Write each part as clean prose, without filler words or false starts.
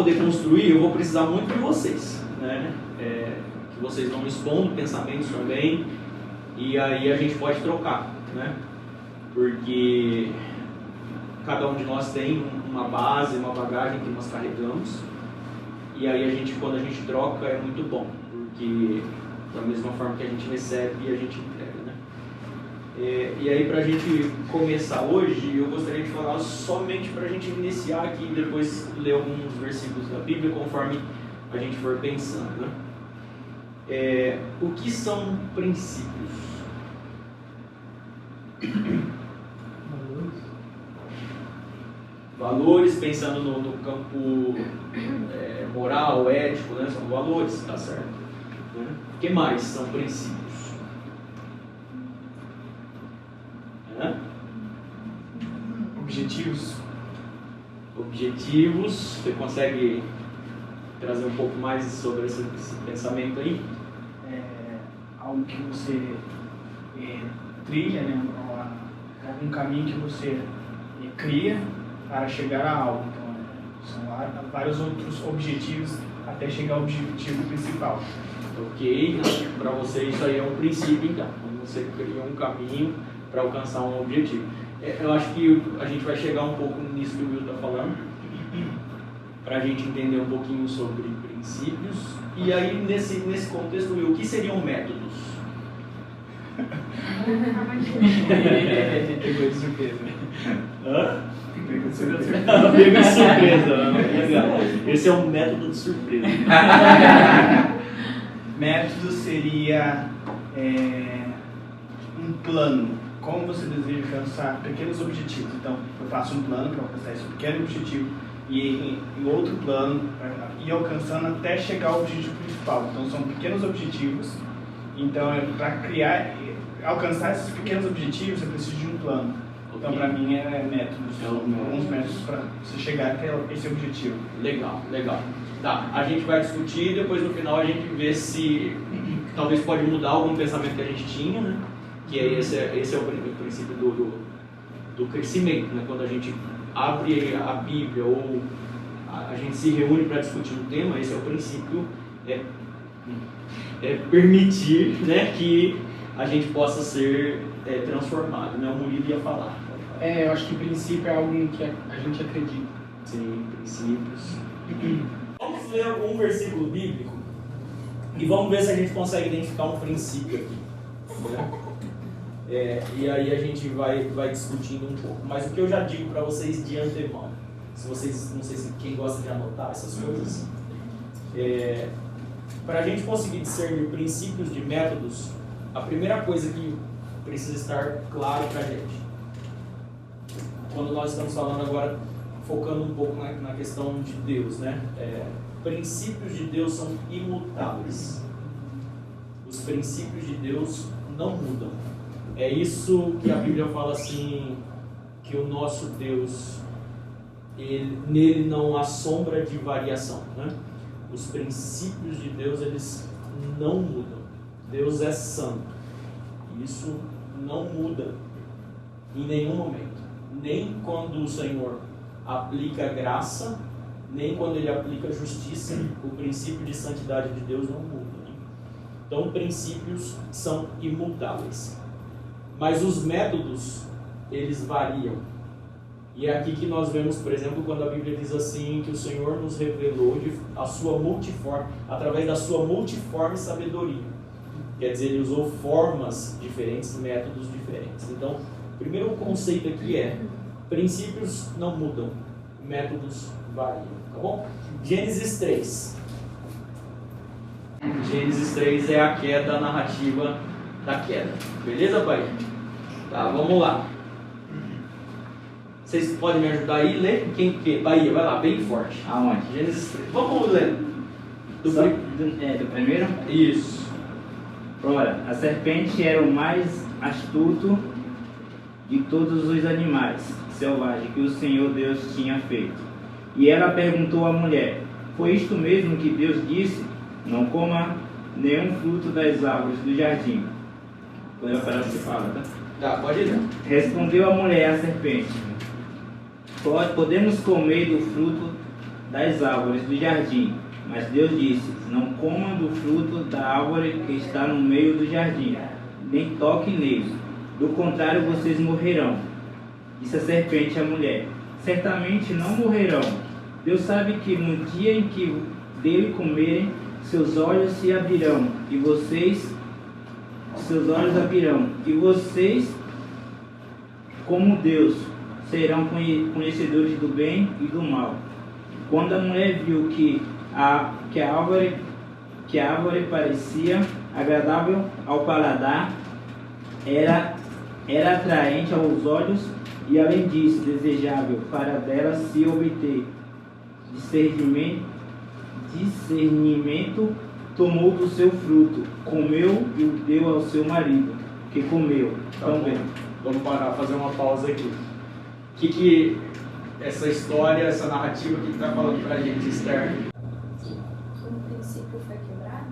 poder construir, eu vou precisar muito de vocês, né? Que vocês vão expondo pensamentos também, e aí a gente pode trocar, né? Porque cada um de nós tem uma base, uma bagagem que nós carregamos, e aí quando a gente troca é muito bom, porque da mesma forma que a gente recebe, a gente entrega, né? E aí, para a gente começar hoje, eu gostaria de falar somente para a gente iniciar aqui e depois ler alguns versículos da Bíblia conforme a gente for pensando, né? O que são princípios? Valores, pensando no campo moral, ético, né? São valores, tá certo? Né? O que mais são princípios? Objetivos, você consegue trazer um pouco mais sobre esse pensamento aí? Algo que você trilha, né? Um caminho que você cria para chegar a algo. Então, são vários outros objetivos até chegar ao objetivo principal. Ok, para você isso aí é um princípio, então. Você cria um caminho para alcançar um objetivo. Eu acho que a gente vai chegar um pouco nisso que o Will está falando, para a gente entender um pouquinho sobre princípios. E aí, nesse contexto, Will, o que seriam métodos? Pegou de surpresa. Hã? Pegou de surpresa. Pegou de surpresa. Legal. Esse é um método de surpresa. Método seria um plano. Como você deseja alcançar pequenos objetivos. Então, eu faço um plano para alcançar esse pequeno objetivo e outro plano para ir alcançando até chegar ao objetivo principal. Então, são pequenos objetivos. Então, para alcançar esses pequenos objetivos, eu preciso de um plano. Então, para mim, métodos. Alguns métodos para você chegar até esse objetivo. Legal. Tá, a gente vai discutir e depois no final a gente vê se talvez pode mudar algum pensamento que a gente tinha, né? Que esse é o princípio do crescimento, né? Quando a gente abre a Bíblia ou a gente se reúne para discutir um tema, esse é o princípio, permitir, né, que a gente possa ser transformado, né? O Murilo ia falar. Eu acho que princípio é algo que a gente acredita. Sim, princípios. Vamos ler algum versículo bíblico e vamos ver se a gente consegue identificar um princípio aqui, né? E aí a gente vai discutindo um pouco. Mas o que eu já digo para vocês de antemão, se vocês, não sei se quem gosta de anotar essas coisas, para a gente conseguir discernir princípios de métodos, a primeira coisa que precisa estar claro para a gente, quando nós estamos falando agora, focando um pouco na questão de Deus, né? Princípios de Deus são imutáveis. Os princípios de Deus não mudam. É isso que a Bíblia fala assim, que o nosso Deus, nele não há sombra de variação, né? Os princípios de Deus, eles não mudam. Deus é santo. Isso não muda em nenhum momento. Nem quando o Senhor aplica graça, nem quando Ele aplica justiça, o princípio de santidade de Deus não muda, né? Então, princípios são imutáveis. Mas os métodos, eles variam. E é aqui que nós vemos, por exemplo, quando a Bíblia diz assim, que o Senhor nos revelou através da sua multiforme sabedoria. Quer dizer, Ele usou formas diferentes, métodos diferentes. Então, primeiro o conceito aqui princípios não mudam, métodos variam, tá bom? Gênesis 3. Gênesis 3 é a queda, a narrativa da queda. Beleza, pai? Tá, vamos lá. Vocês podem me ajudar aí? Lê? Bahia, vai lá, bem forte. Aonde? Gênesis 3. Vamos ler. Do primeiro? Isso. Ora, a serpente era o mais astuto de todos os animais selvagens que o Senhor Deus tinha feito. E ela perguntou à mulher: foi isto mesmo que Deus disse? Não coma nenhum fruto das árvores do jardim. Quando eu falar, você fala, tá? Tá, pode ir. Respondeu a mulher à serpente: podemos comer do fruto das árvores do jardim. Mas Deus disse: não comam do fruto da árvore que está no meio do jardim, nem toquem nele, do contrário vocês morrerão. Disse a serpente à mulher: certamente não morrerão. Deus sabe que no dia em que dele comerem, seus olhos se abrirão, e vocês, como Deus, serão conhecedores do bem e do mal. Quando a mulher viu que a árvore parecia agradável ao paladar, era atraente aos olhos e, além disso, desejável para dela se obter discernimento, tomou do seu fruto, comeu e o deu ao seu marido, que comeu também. Vamos parar, fazer uma pausa aqui. O que essa história, essa narrativa que está falando para a gente, Esther? O princípio foi quebrado?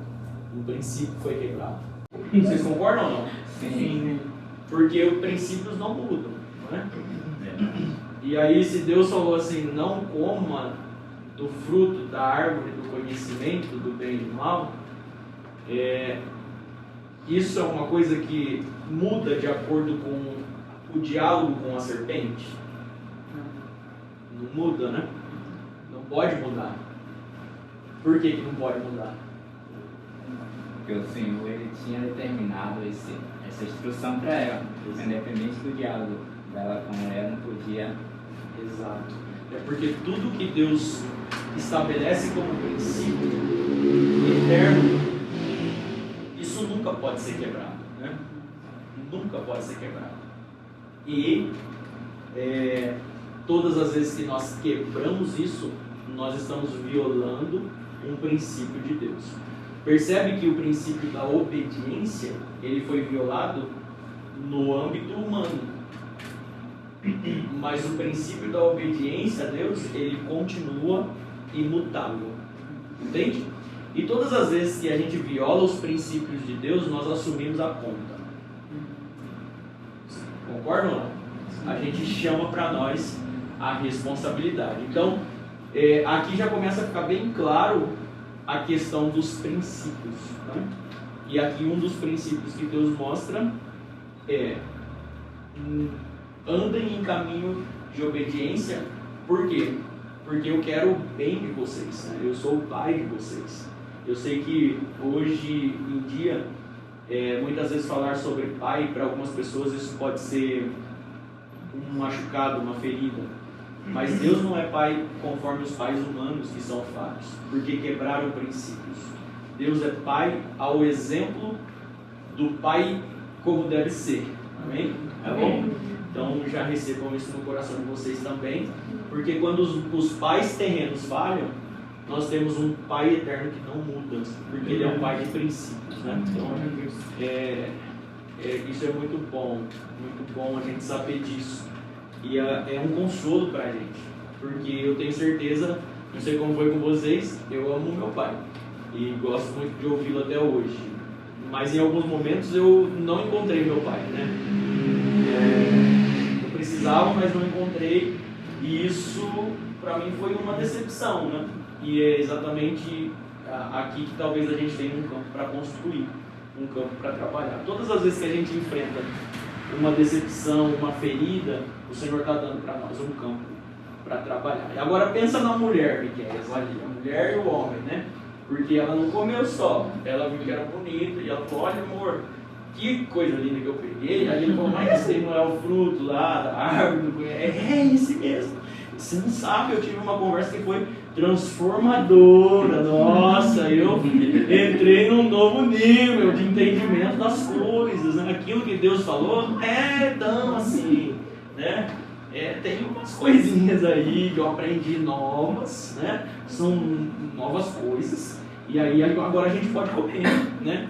O princípio foi quebrado. Vocês concordam ou não? Sim. Porque os princípios não mudam, não é? E aí, se Deus falou assim, não coma do fruto da árvore do conhecimento do bem e do mal, isso é uma coisa que muda de acordo com o diálogo com a serpente? Não muda, né? Não pode mudar. Por que não pode mudar? Porque o Senhor ele tinha determinado essa instrução para ela, independente do diálogo dela com ela, não podia. Exato. É porque tudo que Deus estabelece como princípio eterno, isso nunca pode ser quebrado, né? Nunca pode ser quebrado. E todas as vezes que nós quebramos isso, nós estamos violando um princípio de Deus. Percebe que o princípio da obediência, ele foi violado no âmbito humano. Mas o princípio da obediência a Deus, ele continua imutável. Entende? E todas as vezes que a gente viola os princípios de Deus, nós assumimos a conta. Concordam ou não? A gente chama para nós a responsabilidade. Então, aqui já começa a ficar bem claro a questão dos princípios. Né? E aqui um dos princípios que Deus mostra é: andem em caminho de obediência. Por quê? Porque eu quero o bem de vocês, né? Eu sou o pai de vocês. Eu sei que hoje em dia, muitas vezes falar sobre pai, para algumas pessoas isso pode ser um machucado, uma ferida. Mas Deus não é pai conforme os pais humanos que são falhos, porque quebraram princípios. Deus é pai ao exemplo do pai como deve ser. Amém? Tá bom? Então já recebam isso no coração de vocês também, porque quando os pais terrenos falham, nós temos um pai eterno que não muda, porque ele é um pai de princípios, né? Então isso é muito bom a gente saber disso. E é um consolo pra gente, porque eu tenho certeza, não sei como foi com vocês, eu amo meu pai e gosto muito de ouvi-lo até hoje, mas em alguns momentos eu não encontrei meu pai, né? Eu precisava, mas não encontrei, e isso pra mim foi uma decepção, né? E é exatamente aqui que talvez a gente tenha um campo para construir, um campo para trabalhar. Todas as vezes que a gente enfrenta uma decepção, uma ferida, o Senhor está dando para nós um campo para trabalhar. E agora pensa na mulher, Miquel, a mulher e o homem, né? Porque ela não comeu só, ela viu que era bonito e ela falou: olha, amor, que coisa linda que eu peguei. Aí ele falou: mas esse não é o fruto lá da árvore? É esse mesmo. Você não sabe, eu tive uma conversa que foi transformadora. Nossa, eu entrei num novo nível de entendimento das coisas, né? Aquilo que Deus falou não é tão assim, né? Tem umas coisinhas aí que eu aprendi novas, né? São novas coisas. E aí agora a gente pode comer, né?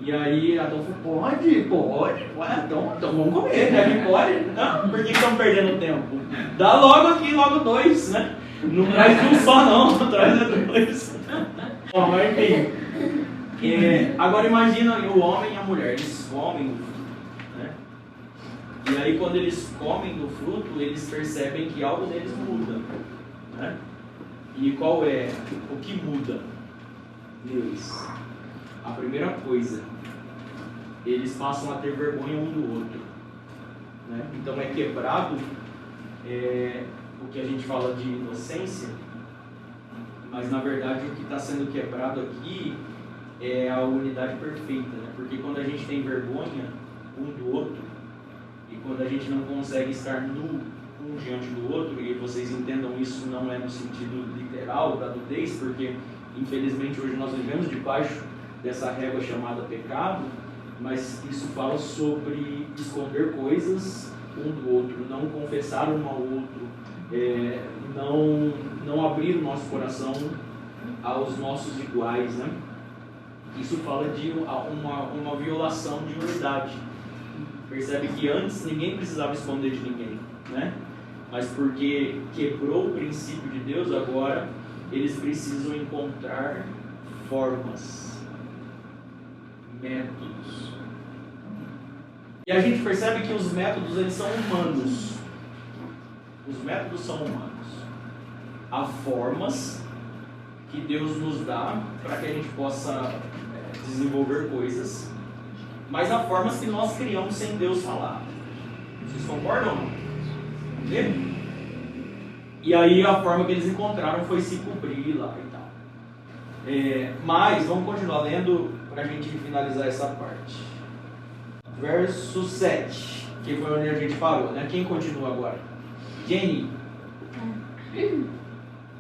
E aí Adão falou: pode, então vamos comer, né? Que pode. Não, por que estão perdendo tempo? Dá logo aqui, logo dois, né? Não traz um só não, traz dois. Bom, mas enfim. Agora imagina o homem e a mulher, eles comem do fruto, né? E aí quando eles comem do fruto, eles percebem que algo neles muda, né? E qual é o que muda neles? A primeira coisa, eles passam a ter vergonha um do outro, né? Então é quebrado o que a gente fala de inocência, mas na verdade o que está sendo quebrado aqui é a unidade perfeita, né? Porque quando a gente tem vergonha um do outro e quando a gente não consegue estar nu um diante do outro, e vocês entendam isso não é no sentido literal da nudez, porque infelizmente hoje nós vivemos debaixo dessa régua chamada pecado, mas isso fala sobre esconder coisas um do outro, não confessar um ao outro, não abrir o nosso coração aos nossos iguais, né? Isso fala de uma violação de unidade. Percebe que antes ninguém precisava esconder de ninguém, né? Mas porque quebrou o princípio de Deus, agora eles precisam encontrar formas, métodos. E a gente percebe que os métodos eles são humanos. Os métodos são humanos. Há formas que Deus nos dá para que a gente possa desenvolver coisas, mas há formas que nós criamos sem Deus falar. Vocês concordam ou não? E aí a forma que eles encontraram foi se cobrir lá e tal. Mas vamos continuar lendo para a gente finalizar essa parte. Verso 7, que foi onde a gente parou, né? Quem continua agora? Jenny.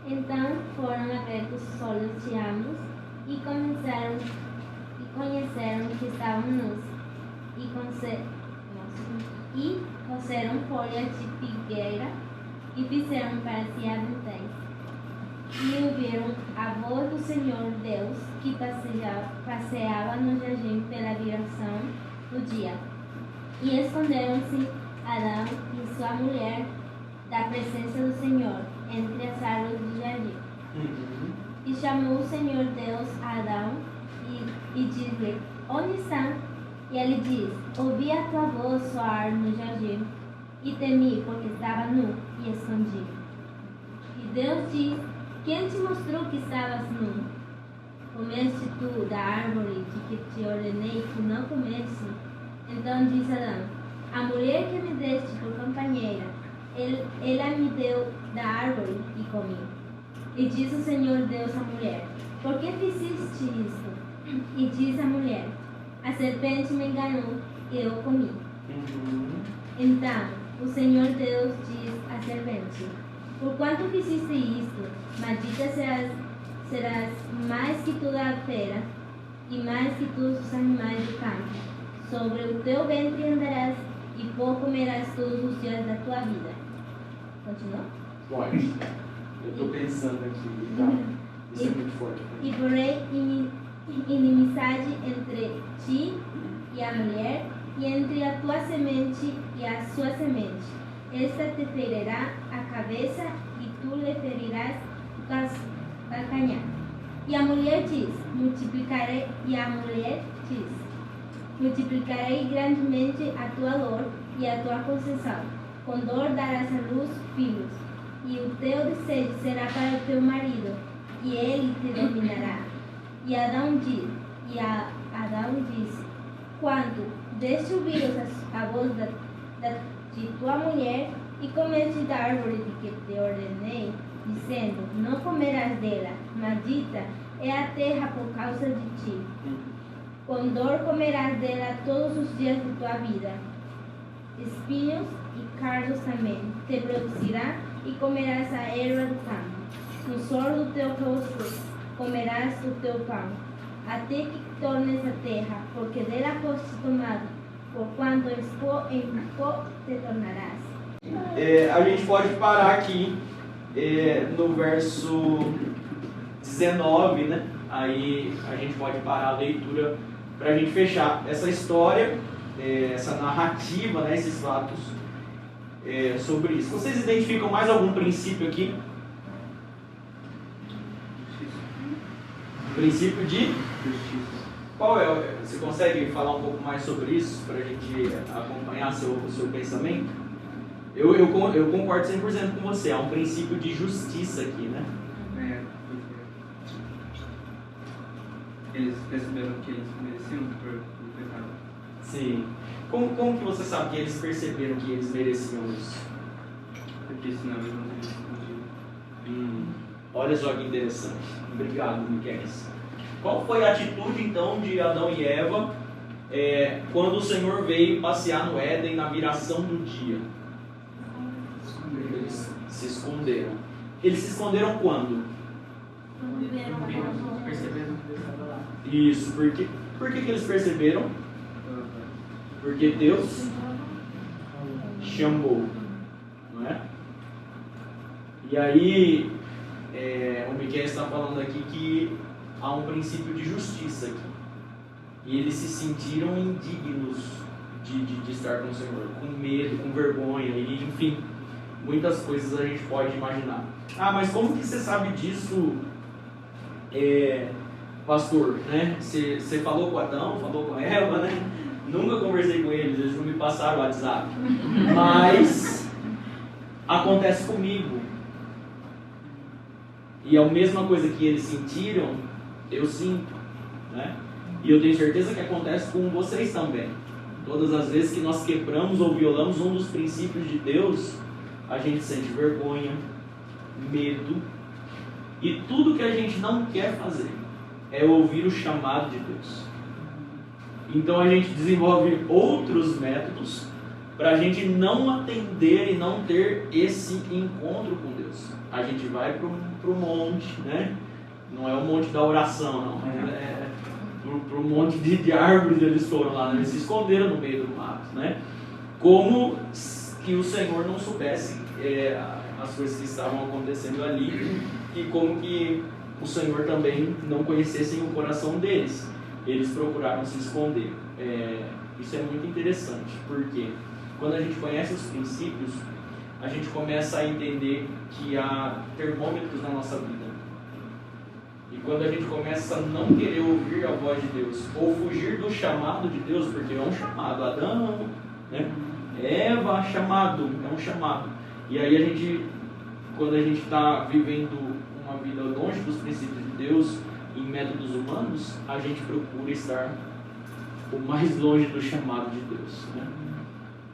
Então foram abertos os olhos de ambos e conheceram que estavam nus e coseram folhas de figueira e fizeram para si aventais. E ouviram a voz do Senhor Deus que passeava no jardim pela viração do dia. E esconderam-se Adão e sua mulher da presença do Senhor entre as árvores do jardim. E chamou o Senhor Deus a Adão e disse-lhe: onde está? E ele diz: ouvi a tua voz soar no jardim e temi porque estava nu e escondido. E Deus diz: quem te mostrou que estavas nu? Comeste tu da árvore de que te ordenei que não comesse? Então disse Adão: a mulher que me deste por companheira, ela me deu da árvore e comi. E disse o Senhor Deus à mulher: por que fizeste isto? E disse a mulher: a serpente me enganou e eu comi. Então o Senhor Deus diz à serpente: por quanto fizeste isto, maldita serás mais que toda a fera e mais que todos os animais do campo. Sobre o teu ventre andarás e pó comerás todos os dias da tua vida. Continua? Pode. Eu estou pensando aqui, tá? Isso é muito forte. E porém inimizade entre ti e a mulher, e entre a tua semente e a sua semente. Esta te ferirá a cabeça e tu lhe ferirás o calcanhar. E a mulher diz: multiplicarei grandemente a tua dor e a tua concessão. Com dor darás à luz filhos, e o teu desejo será para o teu marido, e ele te dominará. E Adão disse: quando deste ouvidos a voz de tua mulher, e comeste da árvore de que te ordenei, dizendo: não comerás dela, maldita é a terra por causa de ti. Com dor comerás dela todos os dias de tua vida. Espinhos e cardos também te produzirá, e comerás a erva do campo. No suor do teu rosto comerás o teu pão, até que tornes a terra, porque dela foste tomado, porquanto em pó te tornarás. A gente pode parar aqui no verso 19, né? Aí a gente pode parar a leitura para a gente fechar essa história, essa narrativa, né? Esses fatos sobre isso. Vocês identificam mais algum princípio aqui? Princípio de justiça. Qual é? Você consegue falar um pouco mais sobre isso para a gente acompanhar o seu pensamento? Eu concordo 100% com você. Há um princípio de justiça aqui, né? Eles perceberam que eles mereciam por pecado. Sim. Como que você sabe que eles perceberam que eles mereciam isso? Porque senão eles não teriam escondido. Olha só que interessante. Obrigado, Miquel. Qual foi a atitude então de Adão e Eva quando o Senhor veio passear no Éden na viração do dia? Eles se esconderam. Eles se esconderam quando? Perceberam que Deus estava lá. Isso, por que eles perceberam? Porque Deus chamou, não é? E aí, o Miquel está falando aqui que há um princípio de justiça aqui. E eles se sentiram indignos de estar com o Senhor, com medo, com vergonha, e enfim, muitas coisas a gente pode imaginar. Ah, mas como que você sabe disso, pastor? Né? Você falou com Adão, falou com Eva, né? Nunca conversei com eles, eles não me passaram o WhatsApp. Mas acontece comigo. E a mesma coisa que eles sentiram, eu sinto, né? E eu tenho certeza que acontece com vocês também. Todas as vezes que nós quebramos ou violamos um dos princípios de Deus, a gente sente vergonha, medo, e tudo que a gente não quer fazer é ouvir o chamado de Deus. Então a gente desenvolve outros métodos para a gente não atender e não ter esse encontro com Deus. A gente vai para o monte, né? Não é o monte da oração, não. Para o monte de árvores eles foram lá, né? Eles se esconderam no meio do mato, né? Como que o Senhor não soubesse as coisas que estavam acontecendo ali, e como que o Senhor também não conhecesse o coração deles. Eles procuraram se esconder. Isso é muito interessante, porque quando a gente conhece os princípios, a gente começa a entender que há termômetros na nossa vida. E quando a gente começa a não querer ouvir a voz de Deus, ou fugir do chamado de Deus, porque é um chamado, Adão, né? Eva, chamado, é um chamado. E aí quando a gente está vivendo uma vida longe dos princípios de Deus, em métodos humanos, a gente procura estar o mais longe do chamado de Deus, né?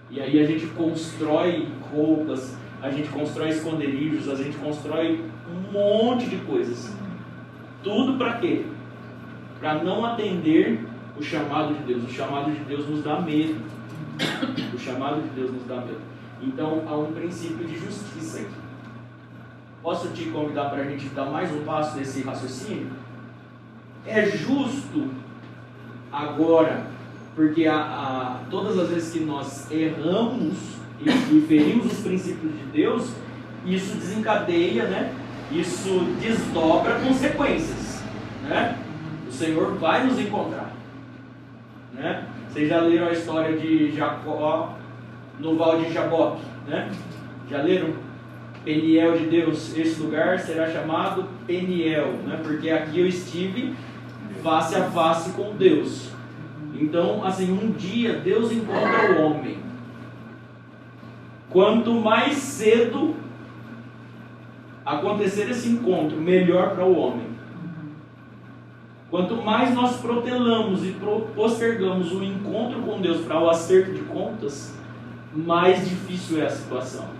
E aí a gente constrói roupas, a gente constrói esconderijos, a gente constrói um monte de coisas. Tudo para quê? Para não atender o chamado de Deus. O chamado de Deus nos dá medo. O chamado de Deus nos dá medo. Então há um princípio de justiça aqui. Posso te convidar para a gente dar mais um passo desse raciocínio? É justo agora, porque todas as vezes que nós erramos e ferimos os princípios de Deus, isso desencadeia, né? Isso desdobra consequências, né? O Senhor vai nos encontrar, né? Vocês já leram a história de Jacó no Val de Jaboque, né? Já leram? Peniel de Deus, esse lugar será chamado Peniel, né? Porque aqui eu estive face a face com Deus. Então, assim, um dia Deus encontra o homem. Quanto mais cedo acontecer esse encontro, melhor para o homem. Quanto mais nós protelamos e postergamos o encontro com Deus para o acerto de contas, mais difícil é a situação,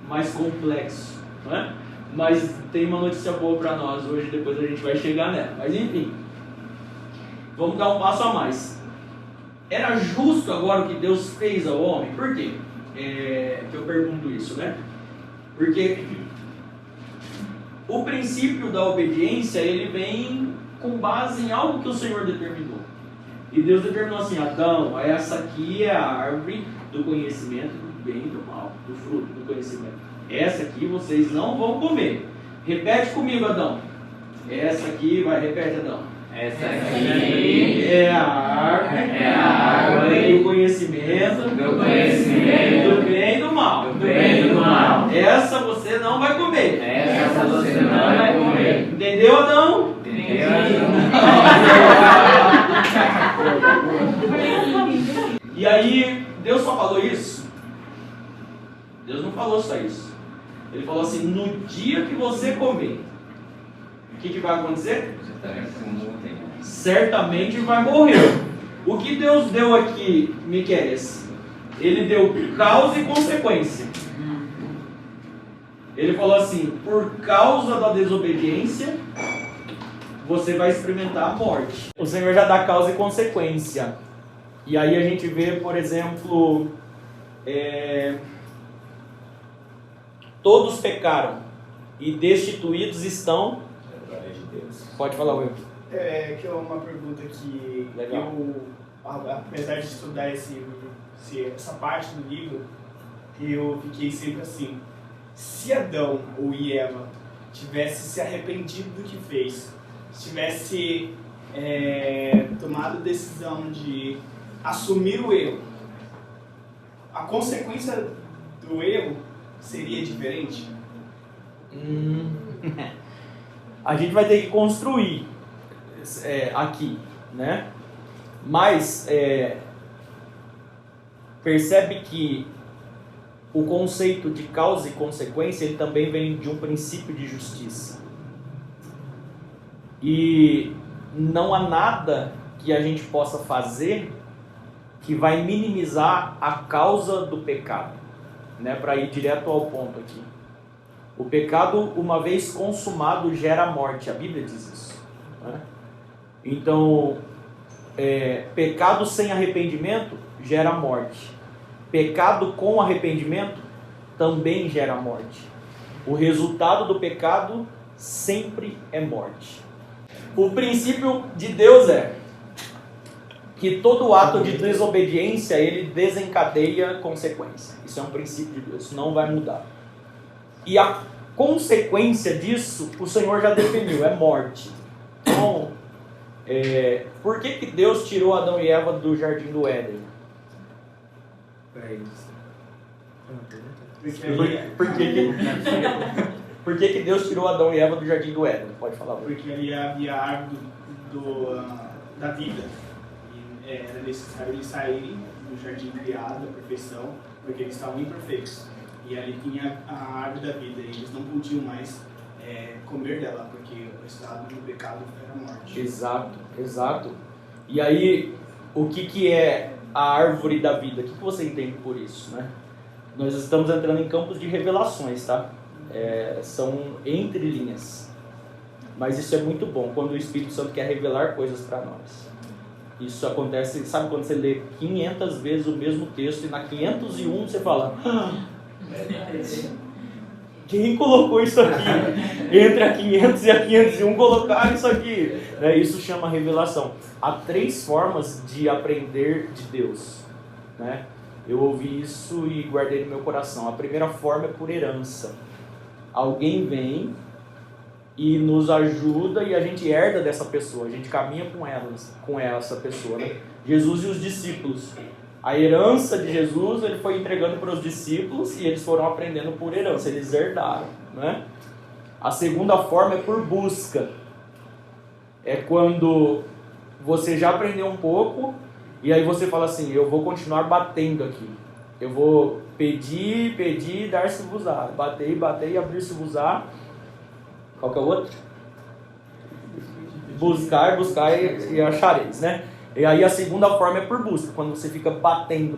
mais complexo, não é? Mas tem uma notícia boa para nós hoje, depois a gente vai chegar nela. Mas enfim, vamos dar um passo a mais. Era justo agora o que Deus fez ao homem? Por quê? Que eu pergunto isso, né? Porque o princípio da obediência, ele vem com base em algo que o Senhor determinou. E Deus determinou assim: Adão, essa aqui é a árvore do conhecimento do bem e do mal, do fruto do conhecimento. Essa aqui vocês não vão comer. Repete comigo, Adão. Essa aqui, repete, Adão. Essa aqui é a árvore do conhecimento do bem e do mal. Essa você não vai comer. Essa você não vai comer. Entendeu, Adão? Entendeu? E aí, Deus só falou isso? Deus não falou só isso. Ele falou assim: no dia que você comer, o que vai acontecer? Certamente vai morrer. O que Deus deu aqui, Miqueias? Ele deu causa e consequência. Ele falou assim: por causa da desobediência, você vai experimentar a morte. O Senhor já dá causa e consequência. E aí a gente vê, por exemplo, todos pecaram e destituídos estão. Pode falar, Will. Que é uma pergunta que Legal. eu, apesar de estudar essa parte do livro, eu fiquei sempre assim: se Adão ou Eva tivesse se arrependido do que fez, se tivesse tomado a decisão de assumir o erro, a consequência do erro seria diferente? A gente vai ter que construir aqui, né? Mas percebe que o conceito de causa e consequência, ele também vem de um princípio de justiça. E não há nada que a gente possa fazer que vai minimizar a causa do pecado, né? Para ir direto ao ponto aqui. O pecado, uma vez consumado, gera morte. A Bíblia diz isso, né? Então, pecado sem arrependimento gera morte. Pecado com arrependimento também gera morte. O resultado do pecado sempre é morte. O princípio de Deus é que todo ato de desobediência, ele desencadeia consequência. Isso é um princípio de Deus, não vai mudar. E a consequência disso, o Senhor já definiu, é morte. Então, por que Deus tirou Adão e Eva do jardim do Éden? Por que Deus tirou Adão e Eva do jardim do Éden? Pode falar. Porque ali havia a árvore da vida. E era necessário eles saírem do jardim criado, da perfeição, porque eles estavam imperfeitos. E ali tinha a árvore da vida, e eles não podiam mais comer dela, porque o estado do pecado era a morte. Exato. E aí, o que é a árvore da vida? O que você entende por isso, né? Nós estamos entrando em campos de revelações, tá? São entre linhas. Mas isso é muito bom, quando o Espírito Santo quer revelar coisas para nós. Isso acontece, sabe quando você lê 500 vezes o mesmo texto e na 501 você fala: quem colocou isso aqui? Entre a 500 e a 501 colocaram isso aqui. Isso chama revelação. Há 3 formas de aprender de Deus, né? Eu ouvi isso e guardei no meu coração. A primeira forma é por herança. Alguém vem e nos ajuda e a gente herda dessa pessoa. A gente caminha com essa pessoa, né? Jesus e os discípulos. A herança de Jesus, ele foi entregando para os discípulos e eles foram aprendendo por herança, eles herdaram, né? A segunda forma é por busca. É quando você já aprendeu um pouco e aí você fala assim: eu vou continuar batendo aqui. Eu vou pedir, dar-se-vos-á. Bater, e abrir-se-vos-á. Qual que é o outro? Buscar e achareis, né? E aí a segunda forma é por busca, quando você fica batendo,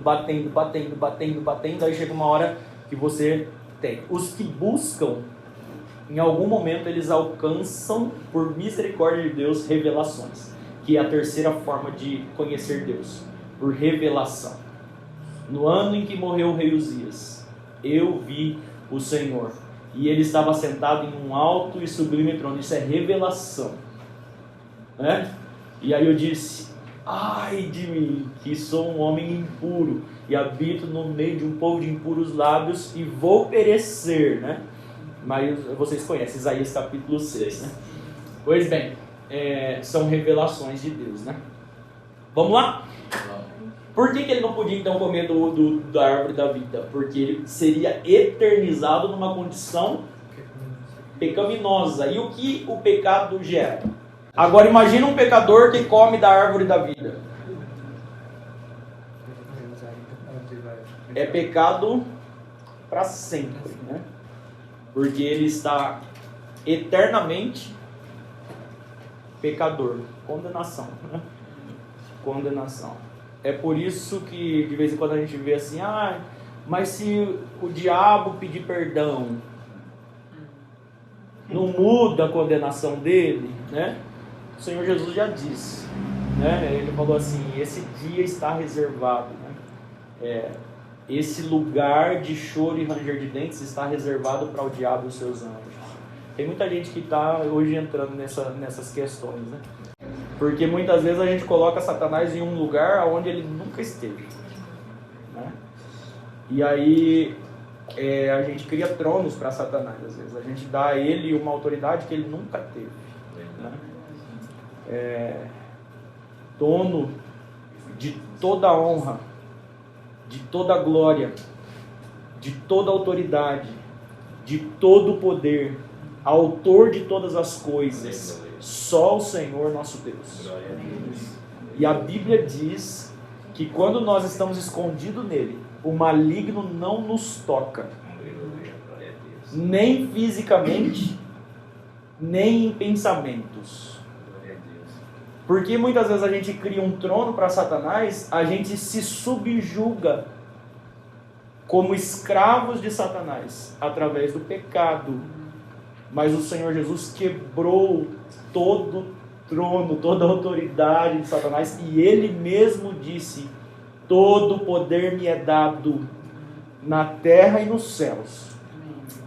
aí chega uma hora que você tem. Os que buscam, em algum momento eles alcançam, por misericórdia de Deus, revelações, que é a terceira forma de conhecer Deus, por revelação. No ano em que morreu o rei Uzias, eu vi o Senhor, e ele estava sentado em um alto e sublime trono. Isso é revelação, né? E aí eu disse: ai de mim, que sou um homem impuro e habito no meio de um povo de impuros lábios e vou perecer, né? Mas vocês conhecem Isaías capítulo 6, né? Pois bem, são revelações de Deus, né? Vamos lá? Por que ele não podia então comer da árvore da vida? Porque ele seria eternizado numa condição pecaminosa. E o que o pecado gera? Agora imagina um pecador que come da árvore da vida. É pecado para sempre, né? Porque ele está eternamente pecador. Condenação. Né? Condenação. É por isso que de vez em quando a gente vê assim, mas se o diabo pedir perdão, não muda a condenação dele, né? O Senhor Jesus já disse, né? Ele falou assim, esse dia está reservado, né? Esse lugar de choro e ranger de dentes está reservado para o diabo e os seus anjos. Tem muita gente que está hoje entrando nessas questões, né? Porque muitas vezes a gente coloca Satanás em um lugar onde ele nunca esteve, né? E aí a gente cria tronos para Satanás, às vezes. A gente dá a ele uma autoridade que ele nunca teve, né? Dono de toda honra, de toda glória, de toda autoridade, de todo poder, autor de todas as coisas, só o Senhor nosso Deus. E a Bíblia diz que quando nós estamos escondidos nele, o maligno não nos toca, nem fisicamente, nem em pensamentos. Porque muitas vezes a gente cria um trono para Satanás, a gente se subjuga como escravos de Satanás, através do pecado. Mas o Senhor Jesus quebrou todo trono, toda a autoridade de Satanás, e Ele mesmo disse, todo poder me é dado na terra e nos céus.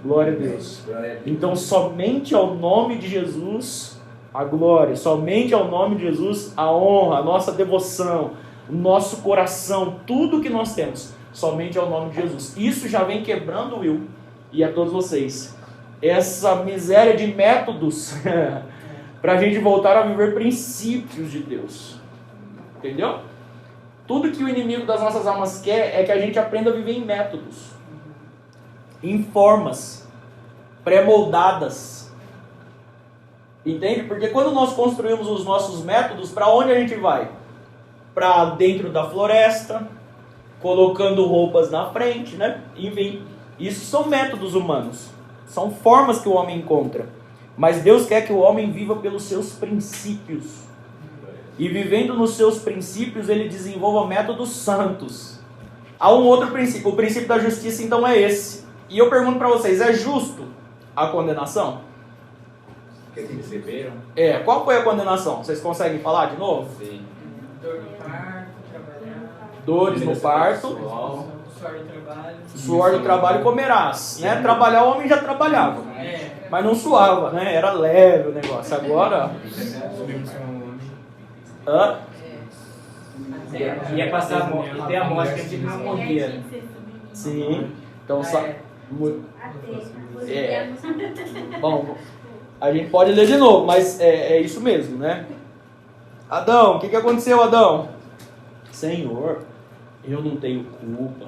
Glória a Deus. Então somente ao nome de Jesus a glória, somente ao nome de Jesus a honra, a nossa devoção, o nosso coração, tudo que nós temos, somente ao nome de Jesus. Isso já vem quebrando, Will, e a todos vocês, essa miséria de métodos para a gente voltar a viver princípios de Deus. Entendeu? Tudo que o inimigo das nossas almas quer é que a gente aprenda a viver em métodos, em formas pré-moldadas. Entende? Porque quando nós construímos os nossos métodos, para onde a gente vai? Para dentro da floresta, colocando roupas na frente, né? Enfim, isso são métodos humanos. São formas que o homem encontra. Mas Deus quer que o homem viva pelos seus princípios. E vivendo nos seus princípios, ele desenvolva métodos santos. Há um outro princípio. O princípio da justiça, então, é esse. E eu pergunto para vocês, é justo a condenação? Que receberam? Qual foi a condenação? Vocês conseguem falar de novo? Sim. Dor no parto, trabalhar. Dores no parto. Suor do trabalho. Suor do trabalho comerás. Né? Trabalhar o homem já trabalhava. Mas não suava, né? Era leve o negócio. Agora... Hã? Ia passar até a morte, que a gente não morria. Sim. Então, bom, a gente pode ler de novo, mas é isso mesmo, né? Adão, o que aconteceu, Adão? Senhor, eu não tenho culpa.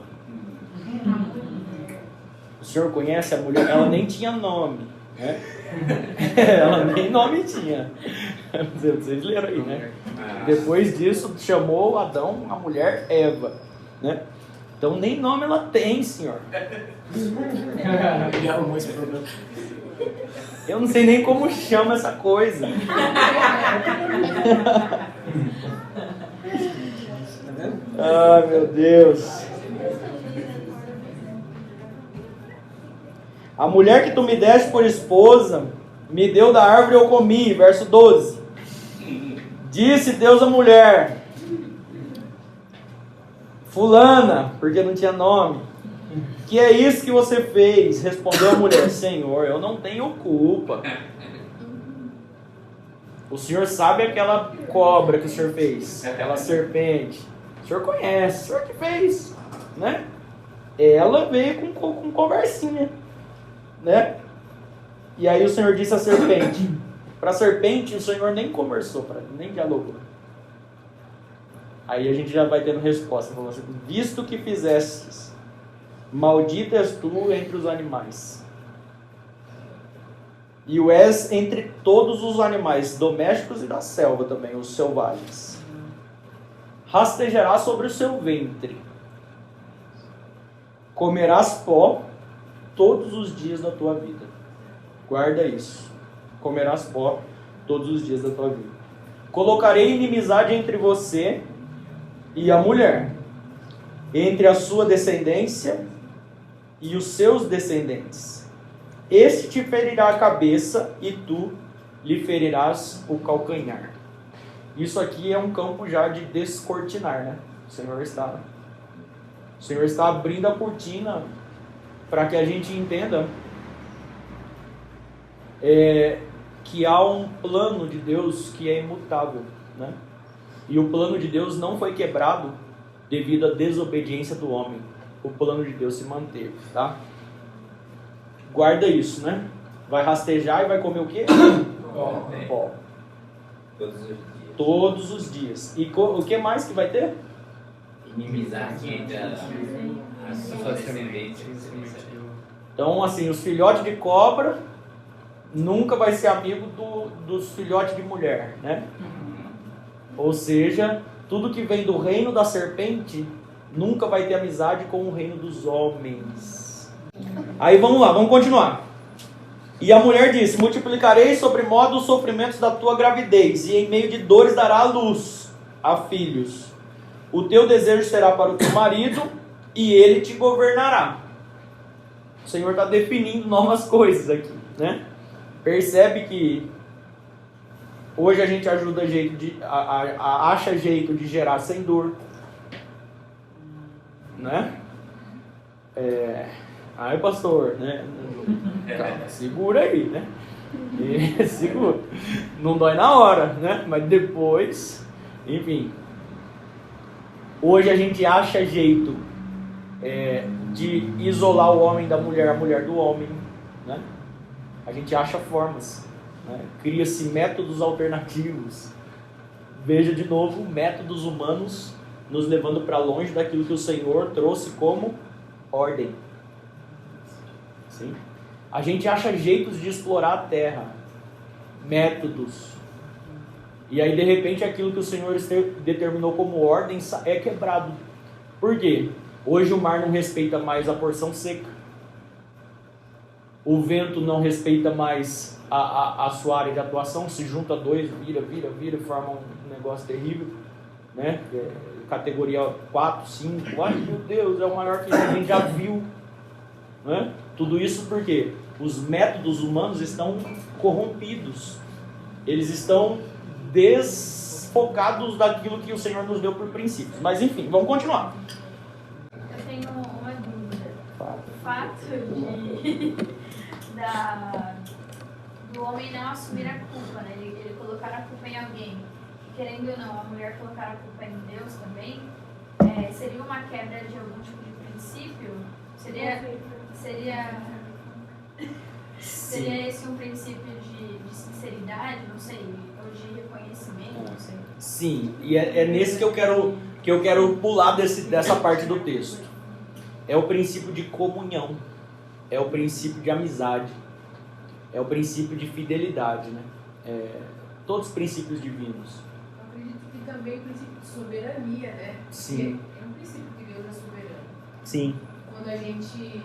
O senhor conhece a mulher? Ela nem tinha nome, né? Ela nem nome tinha. Vocês leram aí, né? Depois disso, chamou Adão a mulher Eva, né? Então nem nome ela tem, senhor. Ele arrumou esse problema. Eu não sei nem como chama essa coisa. Ai, meu Deus. A mulher que tu me deste por esposa me deu da árvore e eu comi. Verso 12. Disse Deus à mulher: fulana, porque não tinha nome, que é isso que você fez? Respondeu a mulher: Senhor, eu não tenho culpa. O Senhor sabe aquela cobra que o Senhor fez, aquela serpente. O Senhor conhece, o Senhor que fez, né? Ela veio com conversinha, né? E aí o Senhor disse à serpente. Para a serpente o Senhor nem conversou, nem dialogou. Aí a gente já vai tendo resposta. Falou assim: visto que fizestes, maldita és tu entre os animais, e o és entre todos os animais domésticos e da selva também, os selvagens. Rastejarás sobre o seu ventre, comerás pó todos os dias da tua vida. Guarda isso. Comerás pó todos os dias da tua vida. Colocarei inimizade entre você e a mulher, entre a sua descendência e os seus descendentes. Este te ferirá a cabeça e tu lhe ferirás o calcanhar. Isso aqui é um campo já de descortinar, né? O Senhor está abrindo a cortina para que a gente entenda que há um plano de Deus que é imutável, né? E o plano de Deus não foi quebrado devido à desobediência do homem. O plano de Deus se manteve, tá? Guarda isso, né? Vai rastejar e vai comer o quê? Pó. Todos os dias. Todos os dias. E o que mais que vai ter? Inimizade entre a sua descendência. Então, assim, os filhotes de cobra nunca vai ser amigo dos filhotes de mulher, né? Ou seja, tudo que vem do reino da serpente nunca vai ter amizade com o reino dos homens. Aí vamos lá, vamos continuar. E a mulher disse: multiplicarei sobremodo os sofrimentos da tua gravidez, e em meio de dores dará a luz a filhos. O teu desejo será para o teu marido, e ele te governará. O Senhor está definindo novas coisas aqui, né? Percebe que hoje a gente acha jeito de gerar sem dor, né? Ai, pastor, né? Calma, segura aí, né? Segura. Não dói na hora, né? Mas depois, enfim. Hoje a gente acha jeito de isolar o homem da mulher, a mulher do homem, né? A gente acha formas, né? Cria-se métodos alternativos. Veja de novo, métodos humanos nos levando para longe daquilo que o Senhor trouxe como ordem. Sim? A gente acha jeitos de explorar a terra, métodos. E aí, de repente, aquilo que o Senhor determinou como ordem é quebrado. Por quê? Hoje o mar não respeita mais a porção seca. O vento não respeita mais a sua área de atuação. Se junta dois, vira, forma um negócio terrível, né? Categoria 4, 5. Ai, meu Deus, é o maior que a gente já viu, né? Tudo isso porque os métodos humanos estão corrompidos. Eles estão desfocados daquilo que o Senhor nos deu por princípios. Mas enfim, vamos continuar. Eu tenho uma dúvida. O fato do homem não assumir a culpa, né? Ele colocar a culpa em alguém. Querendo ou não, a mulher colocar a culpa em Deus também, seria uma quebra de algum tipo de princípio? Seria esse um princípio de sinceridade, não sei, ou de reconhecimento, não sei. Sim, e é nesse que eu quero pular dessa parte do texto. É o princípio de comunhão, é o princípio de amizade, é o princípio de fidelidade, né? Todos os princípios divinos. Eu acredito que também o princípio de soberania, né? Sim. Porque é um princípio que Deus é soberano. Sim. Quando a gente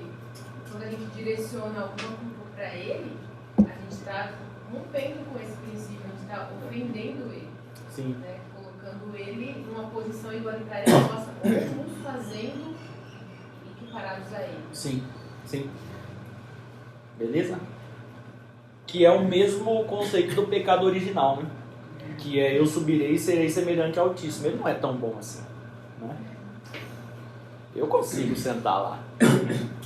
direciona alguma culpa para Ele, a gente está rompendo com esse princípio, a gente está ofendendo Ele. Sim. Né? Colocando Ele numa posição igualitária à nossa, ou nos fazendo equiparados a Ele. Sim, sim. Beleza? Que é o mesmo conceito do pecado original, né? Que é: eu subirei e serei semelhante ao Altíssimo. Ele não é tão bom assim, né? Eu consigo sentar lá,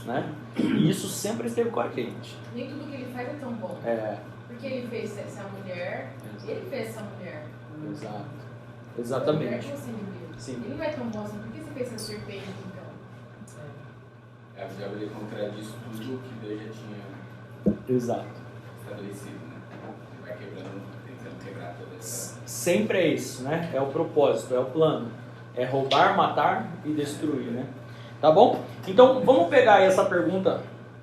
né? E isso sempre esteve com a gente. Nem tudo que Ele faz é tão bom. Porque Ele fez essa mulher, Ele fez essa mulher. Exato. Exatamente. A mulher que você me deu. Sim. Ele não é tão bom assim. Por que você fez essa serpente, então? A diabo ele contradiz tudo que Deus já tinha Exato. estabelecido, né? Ele vai quebrando, tentando quebrar toda essa... Sempre é isso, né? É o propósito, é o plano. É roubar, matar e destruir, né? Tá bom? Então, vamos pegar aí essa pergunta.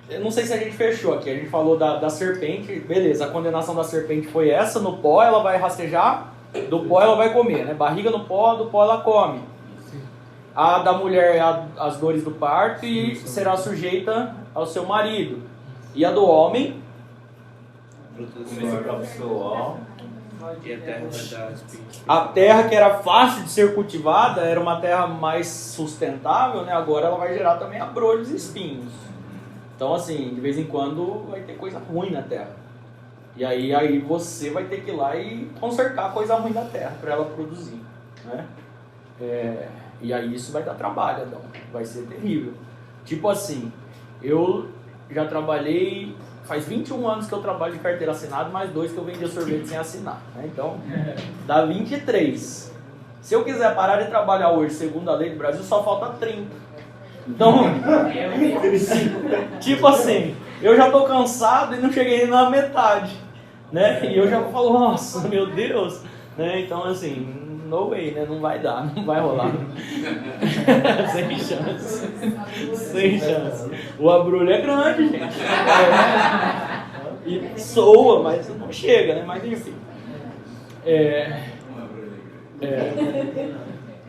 Eu não sei se a gente fechou aqui. A gente falou da serpente. Beleza, a condenação da serpente foi essa. No pó ela vai rastejar, do pó ela vai comer, né? Barriga no pó, do pó ela come. A da mulher é as dores do parto e será sujeita ao seu marido. E a do homem, Fruto do seu próprio suor, E a terra vai dar espinhos. A terra que era fácil de ser cultivada era uma terra mais sustentável, né? Agora ela vai gerar também abrolhos e espinhos. Então, assim, de vez em quando vai ter coisa ruim na terra. E aí você vai ter que ir lá e consertar a coisa ruim da terra para ela produzir, né? E aí isso vai dar trabalho, Adão. Vai ser terrível. Tipo assim, eu já trabalhei... Faz 21 anos que eu trabalho de carteira assinada, mais 2 que eu vendia sorvete sem assinar, né? Então, dá 23. Se eu quiser parar de trabalhar hoje, segundo a lei do Brasil, só falta 30. Então, tipo assim, eu já tô cansado e não cheguei nem na metade, né? E eu já falo, nossa, meu Deus, né? Então, assim, no way, né? Não vai dar, não vai rolar. Sem chance. Sem chance. O abrolho é grande, gente. E soa, mas não chega, né? Mas enfim.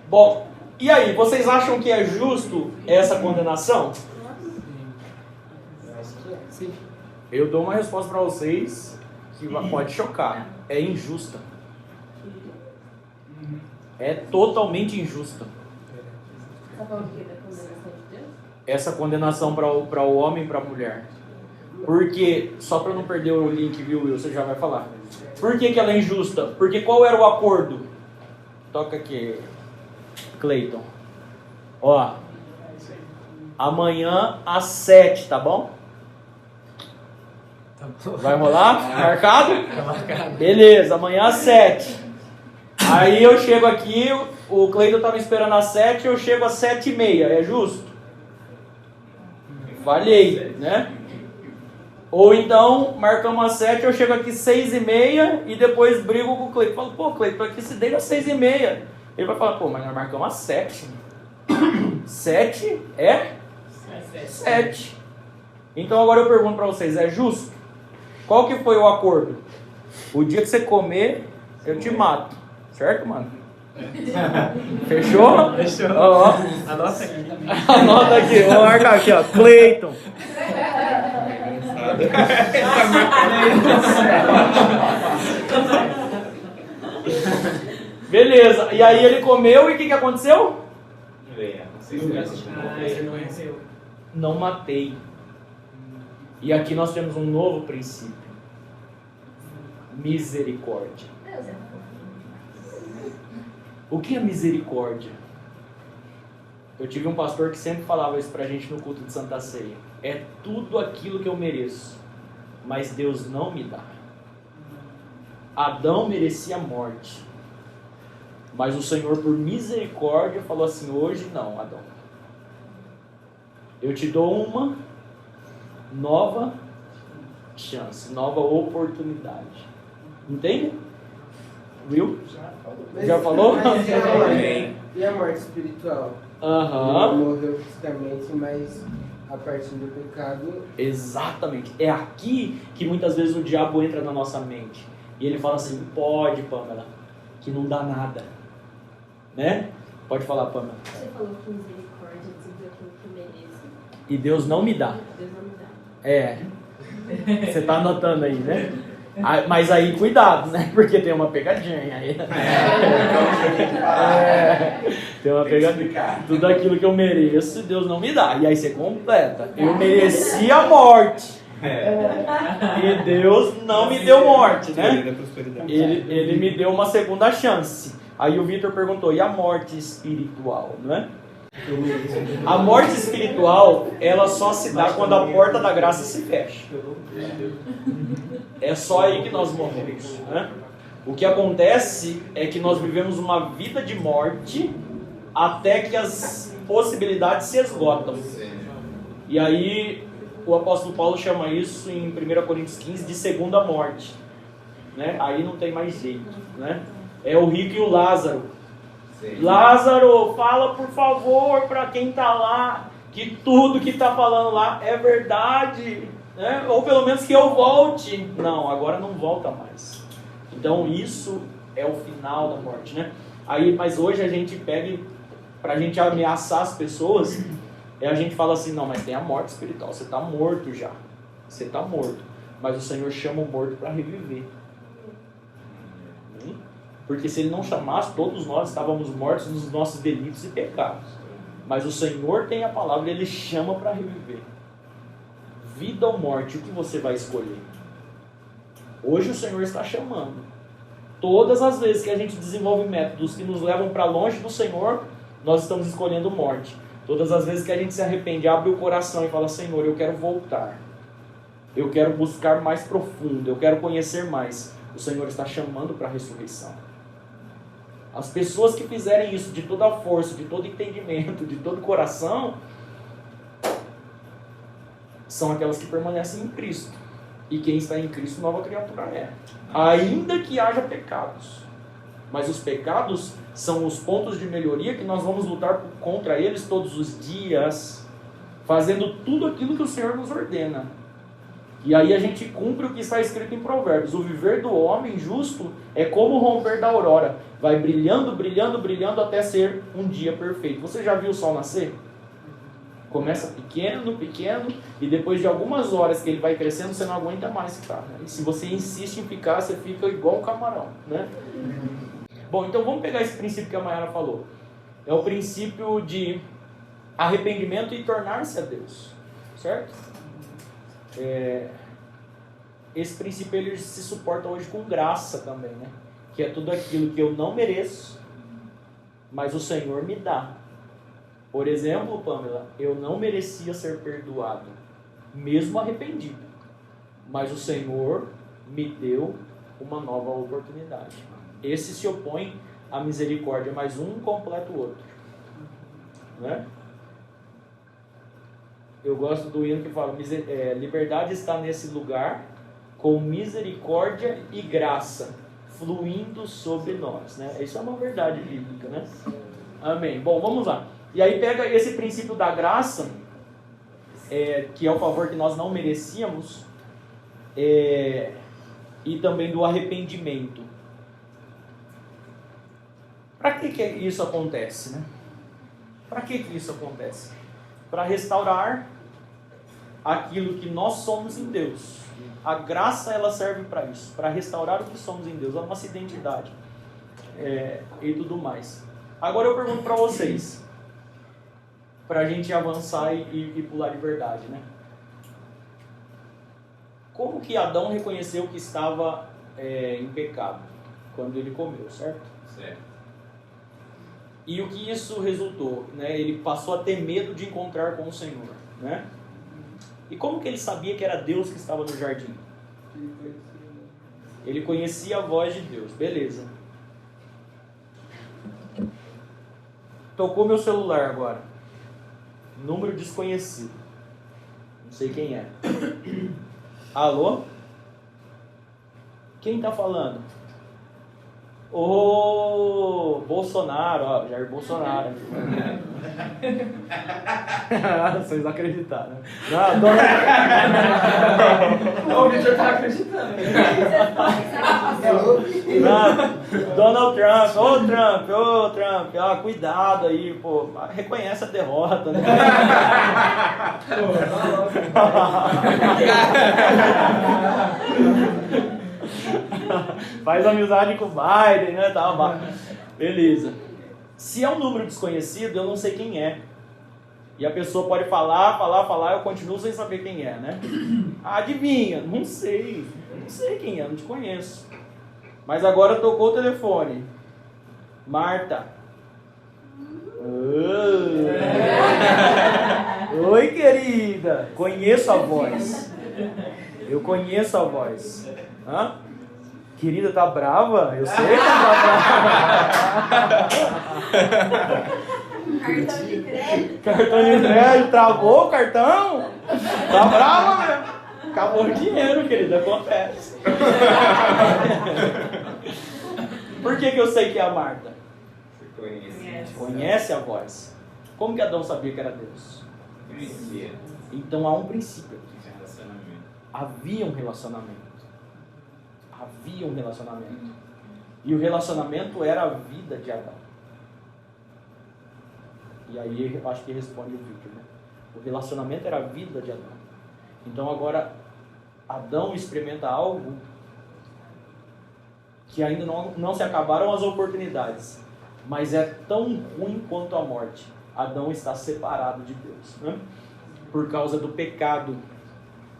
Bom, e aí, vocês acham que é justo essa condenação? Sim. Eu dou uma resposta para vocês que pode chocar. É injusta. É totalmente injusta. Tá falando o quê? Da condenação de Deus? Essa condenação para o homem e para a mulher. Porque, só para não perder o link, viu, Will, você já vai falar. Por que ela é injusta? Porque qual era o acordo? Toca aqui, Cleiton. Ó, amanhã às 7, tá bom? Vai rolar? Marcado? Beleza, amanhã às 7. Aí eu chego aqui, o Cleiton tá me esperando às 7, eu chego às 7h30, é justo? Falhei, né? Ou então, marcamos às 7, eu chego aqui às 6h30 e depois brigo com o Cleiton. Falo, pô, Cleiton, tô aqui se desde às 6h30. Ele vai falar, pô, mas nós marcamos às 7. 7 é? 7. Então agora eu pergunto pra vocês, é justo? Qual que foi o acordo? O dia que você comer, eu te mato. Certo, mano? Fechou? Fechou. Ó. Anota aqui. Anota aqui, vou marcar aqui, ó. Cleiton. Beleza, e aí ele comeu e o que aconteceu? Não matei. E aqui nós temos um novo princípio: misericórdia. Deus é O que é misericórdia? Eu tive um pastor que sempre falava isso pra gente no culto de Santa Ceia. É tudo aquilo que eu mereço, mas Deus não me dá. Adão merecia a morte, mas o Senhor, por misericórdia, falou assim: hoje não, Adão. Eu te dou uma nova chance, nova oportunidade. Entende? Viu? Já falou? E a morte espiritual? Aham. Ele morreu fisicamente, mas a partir do pecado... Exatamente. É aqui que muitas vezes o diabo entra na nossa mente. E ele fala assim: pode, Pamela, que não dá nada. Né? Pode falar, Pamela. Você falou que misericórdia é tudo aquilo que eu mereço. E Deus não me dá. Deus não me dá. É. Você tá anotando aí, né? Mas aí cuidado, né? Porque tem uma pegadinha aí. Tem uma pegadinha. Tudo aquilo que eu mereço, Deus não me dá. E aí você completa: eu mereci a morte. E Deus não me deu morte, né? Ele me deu uma segunda chance. Aí o Vitor perguntou: e a morte espiritual, né? A morte espiritual, ela só se dá quando a porta da graça se fecha. É só aí que nós morremos, né? O que acontece é que nós vivemos uma vida de morte até que as possibilidades se esgotam. E aí o apóstolo Paulo chama isso em 1 Coríntios 15 de segunda morte, né? Aí não tem mais jeito, né? É o rico e o Lázaro. Lázaro, fala por favor para quem está lá que tudo que está falando lá é verdade, né? Ou pelo menos que eu volte. Não, agora não volta mais. Então isso é o final da morte, né? Aí, mas hoje a gente pega, para a gente ameaçar as pessoas, a gente fala assim: não, mas tem a morte espiritual, você está morto já, você está morto, mas o Senhor chama o morto para reviver. Porque se ele não chamasse, todos nós estávamos mortos nos nossos delitos e pecados. Mas o Senhor tem a palavra e Ele chama para reviver. Vida ou morte, o que você vai escolher? Hoje o Senhor está chamando. Todas as vezes que a gente desenvolve métodos que nos levam para longe do Senhor, nós estamos escolhendo morte. Todas as vezes que a gente se arrepende, abre o coração e fala: Senhor, eu quero voltar. Eu quero buscar mais profundo, eu quero conhecer mais. O Senhor está chamando para a ressurreição. As pessoas que fizerem isso de toda a força, de todo entendimento, de todo coração, são aquelas que permanecem em Cristo. E quem está em Cristo, nova criatura é. Ainda que haja pecados. Mas os pecados são os pontos de melhoria que nós vamos lutar contra eles todos os dias, fazendo tudo aquilo que o Senhor nos ordena. E aí a gente cumpre o que está escrito em Provérbios: o viver do homem justo é como o romper da aurora, vai brilhando, brilhando, brilhando até ser um dia perfeito. Você já viu o sol nascer? Começa pequeno, pequeno, e depois de algumas horas que ele vai crescendo, você não aguenta mais ficar, né? E se você insiste em ficar, você fica igual um camarão, né? Bom, então vamos pegar esse princípio que a Mayara falou. É o princípio de arrependimento e tornar-se a Deus, certo? Esse princípio ele se suporta hoje com graça também, né? Que é tudo aquilo que eu não mereço, mas o Senhor me dá. Por exemplo, Pamela, eu não merecia ser perdoado, mesmo arrependido, mas o Senhor me deu uma nova oportunidade. Esse se opõe à misericórdia, mas um completa o outro, né? Eu gosto do hino que fala: liberdade está nesse lugar, com misericórdia e graça fluindo sobre nós, né? Isso é uma verdade bíblica, né? Amém. Bom, vamos lá. E aí pega esse princípio da graça, que é o favor que nós não merecíamos, e também do arrependimento. Para que isso acontece, né? Para que isso acontece? Para restaurar aquilo que nós somos em Deus. A graça, ela serve para isso, para restaurar o que somos em Deus, a nossa identidade, e tudo mais. Agora eu pergunto para vocês, para a gente avançar e pular de verdade, né? Como que Adão reconheceu que estava em pecado? Quando ele comeu, certo? Certo. E o que isso resultou, né? Ele passou a ter medo de encontrar com o Senhor, né? E como que ele sabia que era Deus que estava no jardim? Ele conhecia a voz de Deus, beleza. Tocou meu celular agora. Número desconhecido. Não sei quem é. Alô? Quem tá falando? Ô, Bolsonaro, ó, Jair Bolsonaro. Vocês acreditaram. O Victor tá acreditando. Donald Trump, ô Trump, ó, cuidado aí, pô, reconhece a derrota, né? Faz amizade com o Biden, né? Tá, beleza. Se é um número desconhecido, eu não sei quem é. E a pessoa pode falar, eu continuo sem saber quem é, né? Adivinha? Não sei quem é, não te conheço. Mas agora tocou o telefone. Marta. Oi, querida. Conheço a voz. Eu conheço a voz. Hã? Querida, tá brava? Eu sei que tá brava. Cartão de crédito. Cartão de crédito, travou o cartão? Tá brava, meu? Acabou o dinheiro, querida, acontece. Por que eu sei que é a Marta? Conhece a voz. Como que Adão sabia que era Deus? Conhecia. Então há um princípio aqui. Relacionamento. Havia um relacionamento. Havia um relacionamento. E o relacionamento era a vida de Adão. E aí eu acho que responde o Victor, né? O relacionamento era a vida de Adão. Então agora Adão experimenta algo que ainda não se acabaram as oportunidades, mas é tão ruim quanto a morte. Adão está separado de Deus, né? Por causa do pecado.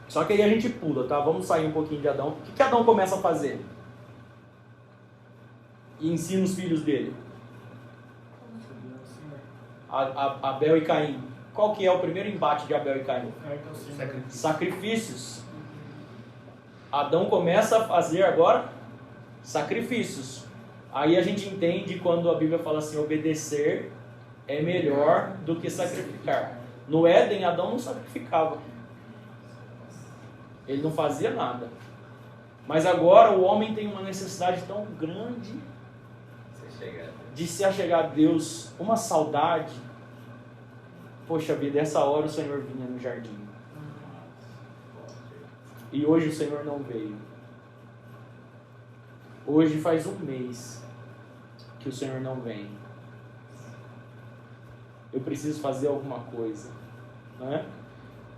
Só que aí a gente pula, tá? Vamos sair um pouquinho de Adão. O que Adão começa a fazer? E ensina os filhos dele. Abel e Caim. Qual que é o primeiro embate de Abel e Caim? Sacrifícios. Adão começa a fazer agora sacrifícios. Aí a gente entende quando a Bíblia fala assim, obedecer é melhor do que sacrificar. No Éden, Adão não sacrificava. Ele não fazia nada. Mas agora o homem tem uma necessidade tão grande de se achegar a Deus, uma saudade. Poxa vida, essa hora o Senhor vinha no jardim. E hoje o Senhor não veio. Hoje faz um mês que o Senhor não vem. Eu preciso fazer alguma coisa, né?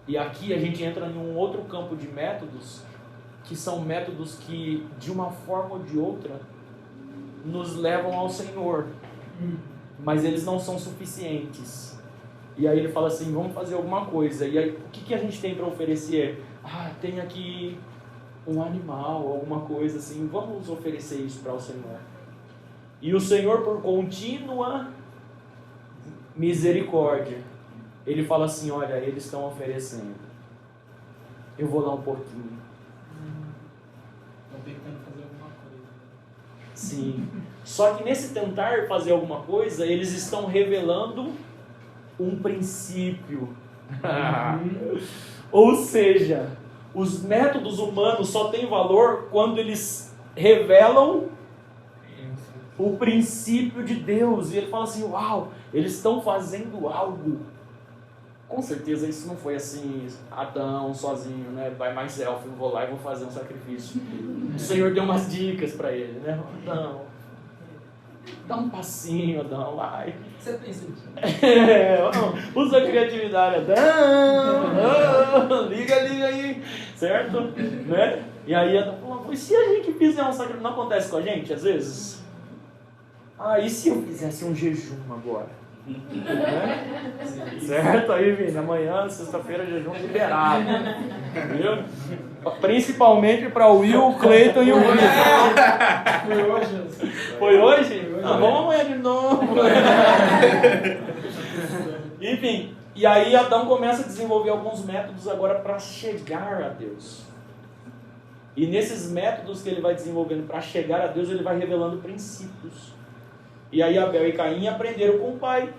E aqui a gente entra em um outro campo de métodos, que são métodos que, de uma forma ou de outra, nos levam ao Senhor, mas eles não são suficientes. E aí ele fala assim, vamos fazer alguma coisa. E aí, o que a gente tem para oferecer? Tem aqui um animal, alguma coisa assim, vamos oferecer isso para o Senhor. E o Senhor, por contínua misericórdia, Ele fala assim, olha, eles estão oferecendo, eu vou dar um pouquinho. Estão tentando fazer alguma coisa. Sim, só que nesse tentar fazer alguma coisa, eles estão revelando um princípio. Ou seja, os métodos humanos só têm valor quando eles revelam o princípio de Deus. E ele fala assim, uau, eles estão fazendo algo. Com certeza isso não foi assim, Adão sozinho, né? By myself, eu vou lá e vou fazer um sacrifício. O Senhor deu umas dicas para ele, né? Adão, dá um passinho, Adão, vai. Você pensa nisso? Usa a criatividade, Adão, liga aí, certo? Né? E aí Adão falou, e se a gente fizer um sacrifício? Não acontece com a gente, às vezes? E se eu fizesse um jejum agora? Né? Certo? Aí, Vini, amanhã, sexta-feira, jejum liberado. Viu? Principalmente para o Will, o Cleiton e o Will. Foi hoje. Foi hoje? Vamos amanhã de novo. Enfim, e aí Adão começa a desenvolver alguns métodos agora para chegar a Deus. E nesses métodos que ele vai desenvolvendo para chegar a Deus, ele vai revelando princípios. E aí Abel e Caim aprenderam com o pai.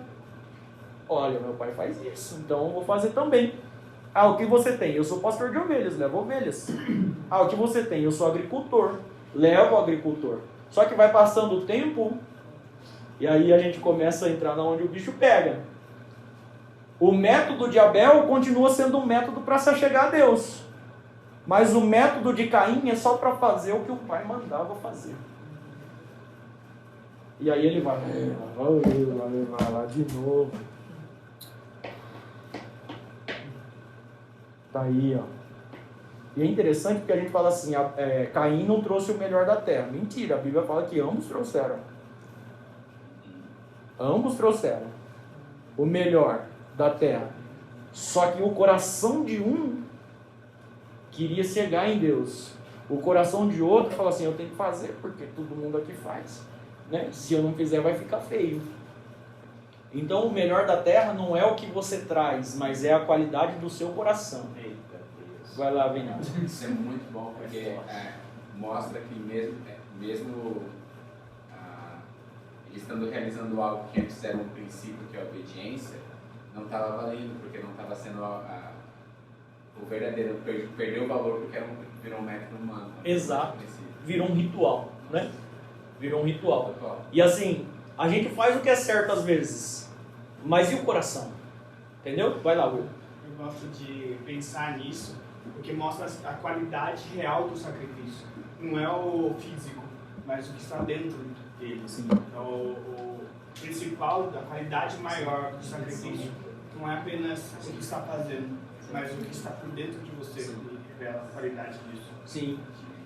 Olha, meu pai faz isso, então eu vou fazer também. O que você tem? Eu sou pastor de ovelhas, levo ovelhas. O que você tem? Eu sou agricultor, levo agricultor. Só que vai passando o tempo, e aí a gente começa a entrar onde o bicho pega. O método de Abel continua sendo um método para se chegar a Deus. Mas o método de Caim é só para fazer o que o pai mandava fazer. E aí ele vai levar lá de novo. Tá aí, ó. E é interessante porque a gente fala assim, Caim não trouxe o melhor da terra. Mentira, a Bíblia fala que ambos trouxeram. Ambos trouxeram o melhor da terra. Só que o coração de um queria chegar em Deus. O coração de outro fala assim, eu tenho que fazer porque todo mundo aqui faz. Né? Se eu não fizer vai ficar feio. Então o melhor da terra não é o que você traz, mas é a qualidade do seu coração. Eita Deus. Vai lá, Vinícius. Isso é muito bom porque mostra que mesmo eles estando realizando algo que antes era um princípio, que é a obediência, não estava valendo, porque não estava sendo o verdadeiro, perdeu o valor porque virou um método humano. Exato. Virou um ritual, né? Virou um ritual. E assim, a gente faz o que é certo às vezes, mas e o coração? Entendeu? Vai lá, Will. Eu gosto de pensar nisso, porque mostra a qualidade real do sacrifício. Não é o físico, mas o que está dentro dele. Sim. Então, o principal, a qualidade maior do sacrifício, não é apenas o que está fazendo, mas o que está por dentro de você, que revela a qualidade disso. Sim.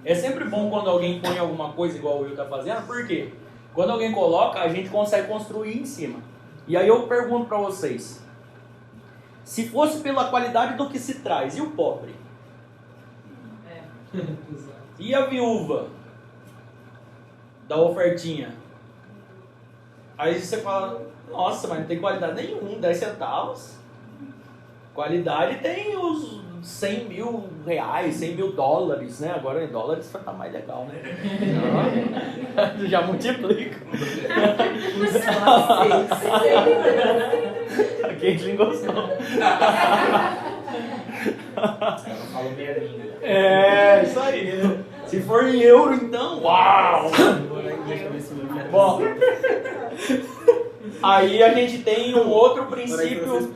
É sempre bom quando alguém põe alguma coisa igual o Will está fazendo, por quê? Quando alguém coloca, a gente consegue construir em cima. E aí eu pergunto para vocês, se fosse pela qualidade do que se traz, e o pobre? E a viúva da ofertinha? Aí você fala, nossa, mas não tem qualidade nenhuma, 10 centavos. Qualidade tem os 100 mil reais, 100 mil dólares, né? Agora em dólares vai estar mais legal, né? Já multiplica. A Caitlyn gostou. Falou minha língua. É, isso aí. Se for em euro, então, uau! Bom, aí a gente tem um outro princípio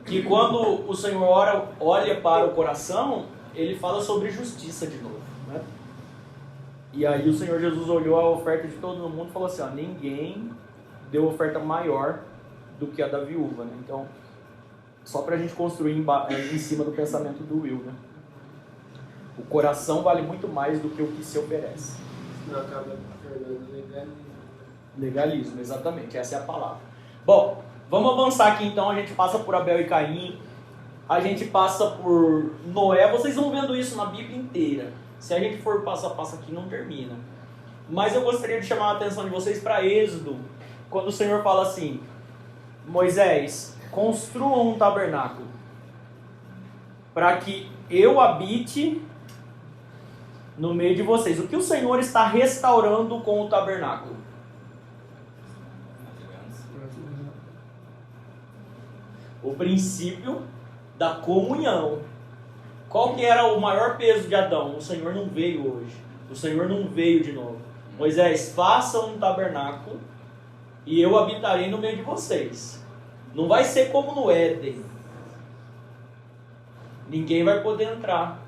que quando o Senhor olha para o coração, ele fala sobre justiça de novo, né? E aí o Senhor Jesus olhou a oferta de todo mundo e falou assim, ó, ninguém deu oferta maior do que a da viúva, né? Então, só para a gente construir em cima do pensamento do Will, né? O coração vale muito mais do que o que se oferece. Não acaba tornando legalismo. Legalismo, exatamente, essa é a palavra. Bom, vamos avançar aqui então, a gente passa por Abel e Caim, a gente passa por Noé, vocês vão vendo isso na Bíblia inteira. Se a gente for passo a passo aqui, não termina. Mas eu gostaria de chamar a atenção de vocês para Êxodo, quando o Senhor fala assim, Moisés, construam um tabernáculo, para que eu habite no meio de vocês. O que o Senhor está restaurando com o tabernáculo? O princípio da comunhão. Qual que era o maior peso de Adão? O Senhor não veio hoje. O Senhor não veio de novo. Moisés, faça um tabernáculo e eu habitarei no meio de vocês. Não vai ser como no Éden. Ninguém vai poder entrar,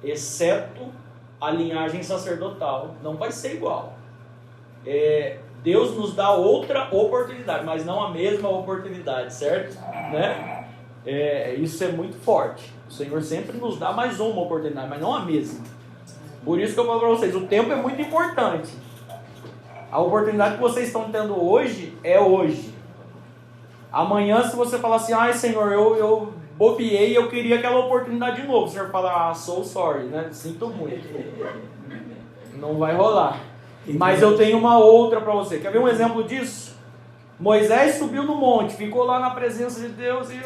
exceto a linhagem sacerdotal. Não vai ser igual. Deus nos dá outra oportunidade, mas não a mesma oportunidade, certo? Né? Isso é muito forte. O Senhor sempre nos dá mais uma oportunidade, mas não a mesma. Por isso que eu falo para vocês, o tempo é muito importante. A oportunidade que vocês estão tendo hoje é hoje. Amanhã, se você falar assim, ai Senhor, eu bobeei, eu queria aquela oportunidade de novo. O Senhor fala, so sorry, né? Sinto muito. Não vai rolar. Mas eu tenho uma outra para você. Quer ver um exemplo disso? Moisés subiu no monte, ficou lá na presença de Deus e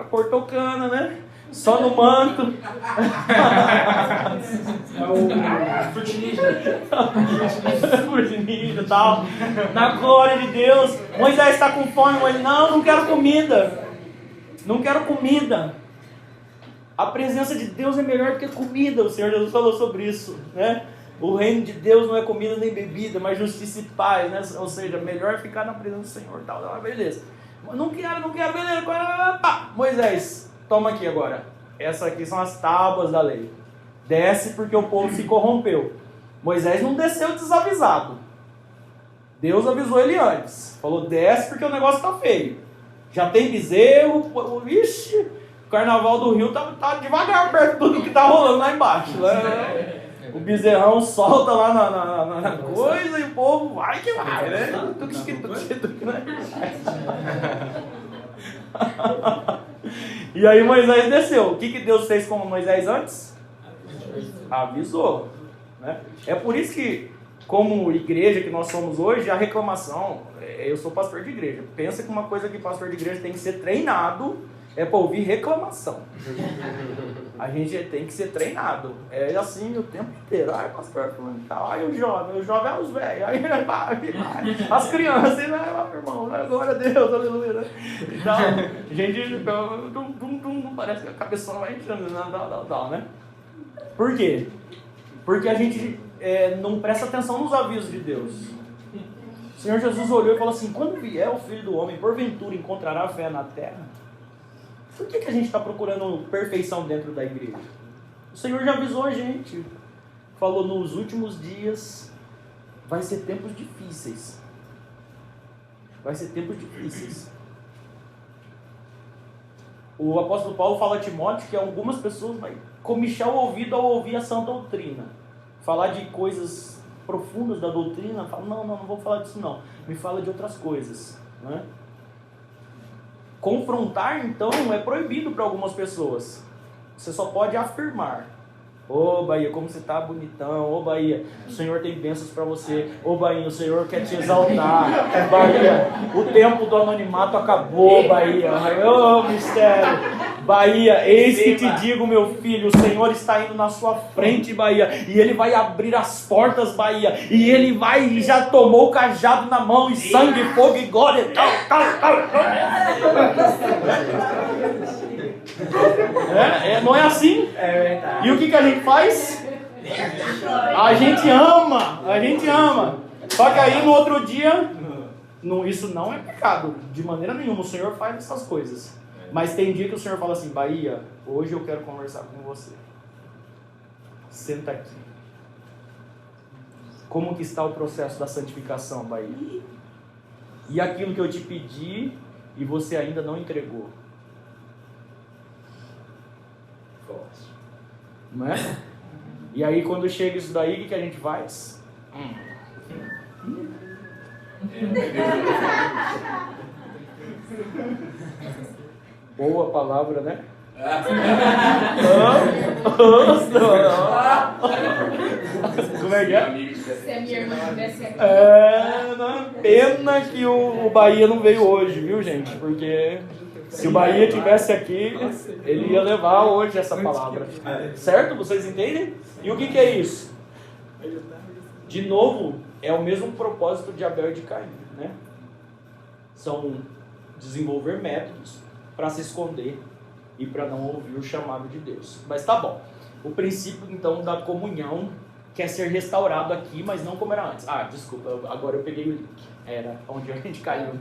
cortou cana, né? Só no manto. É o Frutinista e tal. Na glória de Deus. Moisés está com fome, mas não quero comida. Não quero comida. A presença de Deus é melhor do que comida. O Senhor Jesus falou sobre isso, né? O reino de Deus não é comida nem bebida, mas justiça e paz, né? Ou seja, melhor ficar na presença do Senhor, tal, beleza. Não quero, beleza. Pá. Moisés, toma aqui agora. Essas aqui são as tábuas da lei. Desce porque o povo se corrompeu. Moisés não desceu desavisado. Deus avisou ele antes. Falou, desce porque o negócio tá feio. Já tem bezerro, ixi, o carnaval do Rio tá devagar perto de tudo que tá rolando lá embaixo. Né? O bezerrão solta lá na coisa e o povo vai que vai, né? E aí Moisés desceu. O que Deus fez com Moisés antes? Avisou, né? É por isso que, como igreja que nós somos hoje, a reclamação, eu sou pastor de igreja, pensa que uma coisa que pastor de igreja tem que ser treinado é para ouvir reclamação. A gente tem que ser treinado. É assim o tempo inteiro. Ai, pastor, falando tal. Ai, o jovem é os velhos. Aí as crianças, né, irmão? Glória a Deus, aleluia. Então, a gente parece que a cabeçona vai entrando, né? Por quê? Porque a gente não presta atenção nos avisos de Deus. O Senhor Jesus olhou e falou assim, quando vier o Filho do Homem, porventura encontrará fé na terra? Por que a gente está procurando perfeição dentro da igreja? O Senhor já avisou a gente. Falou, nos últimos dias vai ser tempos difíceis. Vai ser tempos difíceis. O apóstolo Paulo fala a Timóteo que algumas pessoas vai comichar o ouvido ao ouvir a sã doutrina. Falar de coisas profundas da doutrina, fala, não vou falar disso não. Me fala de outras coisas, né? Confrontar, então, é proibido para algumas pessoas. Você só pode afirmar. Ô Bahia, como você tá bonitão. Ô Bahia, o Senhor tem bênçãos para você. Ô Bahia, o Senhor quer te exaltar. Bahia, o tempo do anonimato acabou, Bahia. Ô mistério. Bahia, eis que te digo, meu filho, o Senhor está indo na sua frente, Bahia, e Ele vai abrir as portas, Bahia, e Ele vai, e já tomou o cajado na mão, e sangue, fogo e glória, tal. Não é assim? É verdade. E o que a gente faz? A gente ama. Só que aí no outro dia, isso não é pecado, de maneira nenhuma, o Senhor faz essas coisas. Mas tem dia que o Senhor fala assim, Bahia, hoje eu quero conversar com você. Senta aqui. Como que está o processo da santificação, Bahia? E aquilo que eu te pedi e você ainda não entregou. Não é? E aí quando chega isso daí, o que a gente faz? Boa palavra, né? Como é que é? Se a minha irmã estivesse aqui. Pena que o Bahia não veio hoje, viu, gente? Porque se o Bahia estivesse aqui, ele ia levar hoje essa palavra. Certo? Vocês entendem? E o que é isso? De novo, é o mesmo propósito de Abel e de Caim, né? São desenvolver métodos para se esconder e para não ouvir o chamado de Deus. Mas tá bom. O princípio, então, da comunhão quer ser restaurado aqui, mas não como era antes. Desculpa, agora eu peguei o link. Era onde a gente caiu.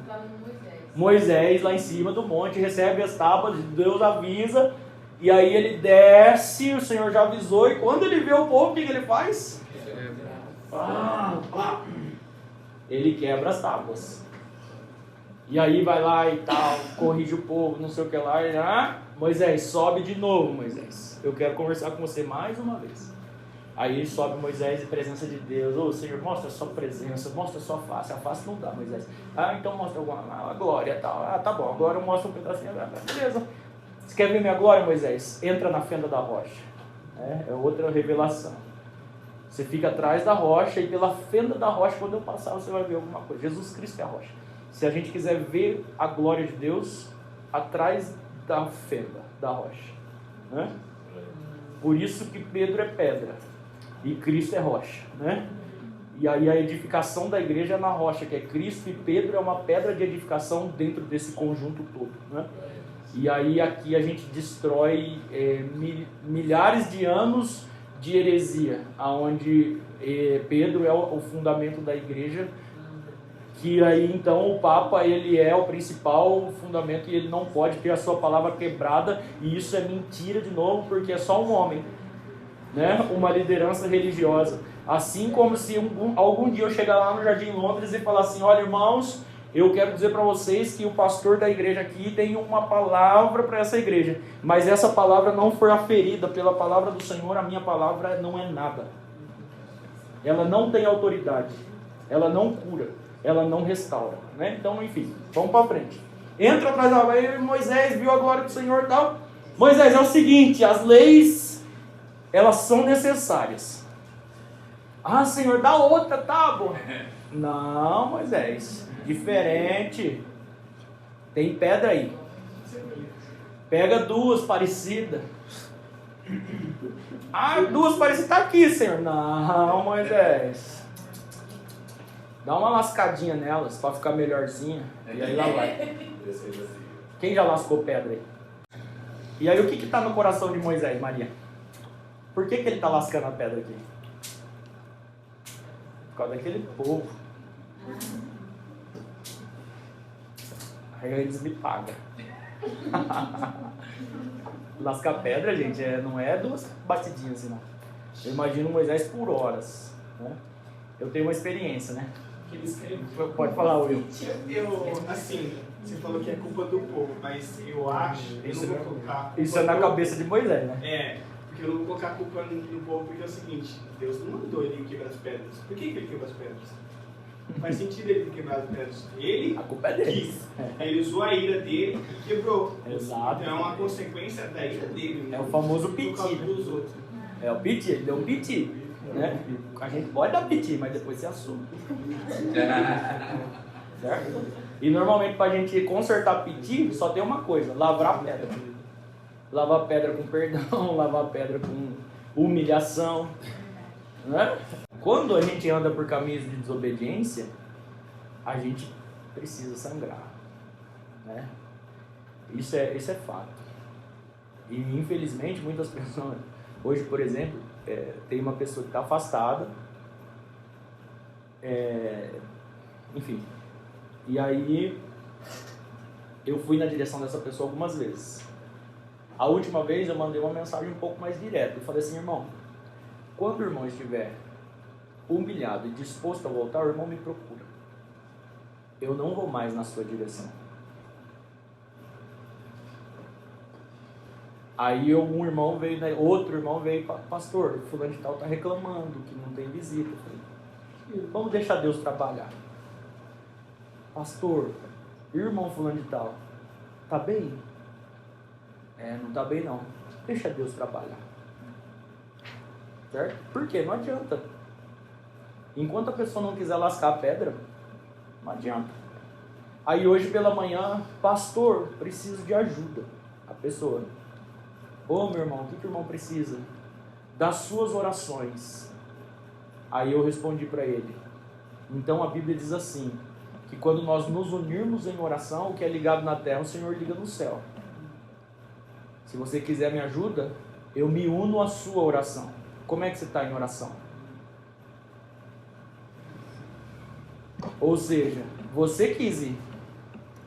Moisés, lá em cima do monte, recebe as tábuas, Deus avisa, e aí ele desce, o Senhor já avisou, e quando ele vê o povo, o que ele faz? Ele quebra as tábuas. E aí vai lá e tal, corrige o povo, não sei o que lá, e Moisés, sobe de novo, Moisés. Eu quero conversar com você mais uma vez. Aí sobe Moisés em presença de Deus. Ô Senhor, mostra a sua presença, mostra a sua face. A face não dá, Moisés. Então mostra a glória e tal. Tá bom, agora eu mostro um pedacinho. Beleza. Você quer ver minha glória, Moisés? Entra na fenda da rocha. É outra revelação. Você fica atrás da rocha e pela fenda da rocha, quando eu passar, você vai ver alguma coisa. Jesus Cristo é a rocha. Se a gente quiser ver a glória de Deus, atrás da fenda da rocha. Né? Por isso que Pedro é pedra e Cristo é rocha. Né? E aí a edificação da igreja é na rocha, que é Cristo, e Pedro é uma pedra de edificação dentro desse conjunto todo. Né? E aí aqui a gente destrói milhares de anos de heresia, onde Pedro é o fundamento da igreja, que aí então o Papa ele é o principal fundamento e ele não pode ter a sua palavra quebrada, e isso é mentira de novo, porque é só um homem, né? Uma liderança religiosa. Assim como se algum dia eu chegar lá no Jardim Londres e falar assim, olha irmãos, eu quero dizer para vocês que o pastor da igreja aqui tem uma palavra para essa igreja, mas essa palavra não for aferida pela palavra do Senhor, a minha palavra não é nada. Ela não tem autoridade, ela não cura, ela não restaura, né? Então, enfim, vamos para frente. Entra atrás da lei, Moisés viu a glória do Senhor e tal. Moisés, é o seguinte, as leis, elas são necessárias. Senhor, dá outra tábua. Não, Moisés, diferente. Tem pedra aí. Pega duas parecidas. Duas parecidas, tá aqui, Senhor. Não, Moisés. Dá uma lascadinha nelas para ficar melhorzinha. E aí lá vai. Quem já lascou pedra aí? E aí o que está no coração de Moisés, Maria? Por que ele está lascando a pedra aqui? Por causa daquele povo. Aí eles me pagam. Lascar pedra, gente, não é duas batidinhas assim, não. Eu imagino Moisés por horas. Né? Eu tenho uma experiência, né? Pode falar, Will. Eu, assim, Você falou que é culpa do povo, mas eu acho, eu não vou colocar a culpa Isso é na do- cabeça de Moisés, né? É, porque eu não vou colocar a culpa no povo, porque é o seguinte, Deus não mandou ele quebrar as pedras. Por que ele quebrou as pedras? Não faz sentido ele quebrar as pedras. Ele A culpa é dele. quis. Ele usou a ira dele e quebrou. Exato. Então é uma consequência da ira dele. É o famoso por piti, causa né? dos outros. É o piti, ele deu um piti. Né? A gente pode dar piti, mas depois você assume. Certo? E normalmente pra gente consertar piti, só tem uma coisa, lavar a pedra. Lavar a pedra com perdão, lavar a pedra com humilhação. Né? Quando a gente anda por caminhos de desobediência, a gente precisa sangrar. Né? Isso é fato. E infelizmente muitas pessoas, hoje por exemplo, tem uma pessoa que está afastada, enfim, e aí eu fui na direção dessa pessoa algumas vezes. A última vez eu mandei uma mensagem um pouco mais direta, eu falei assim: irmão, quando o irmão estiver humilhado e disposto a voltar, o irmão me procura, eu não vou mais na sua direção. Aí um irmão veio, né, outro irmão veio, pastor, fulano de tal está reclamando que não tem visita. Eu falei, vamos deixar Deus trabalhar. Pastor, irmão fulano de tal, tá bem? Não tá bem não. Deixa Deus trabalhar. Certo? Por quê? Não adianta. Enquanto a pessoa não quiser lascar a pedra, não adianta. Aí hoje pela manhã, pastor, preciso de ajuda. A pessoa, ô meu irmão, o que o irmão precisa? Das suas orações. Aí eu respondi para ele, então a Bíblia diz assim, que quando nós nos unirmos em oração, o que é ligado na terra, o Senhor liga no céu. Se você quiser me ajuda, eu me uno à sua oração. Como é que você está em oração? Ou seja, você quis ir.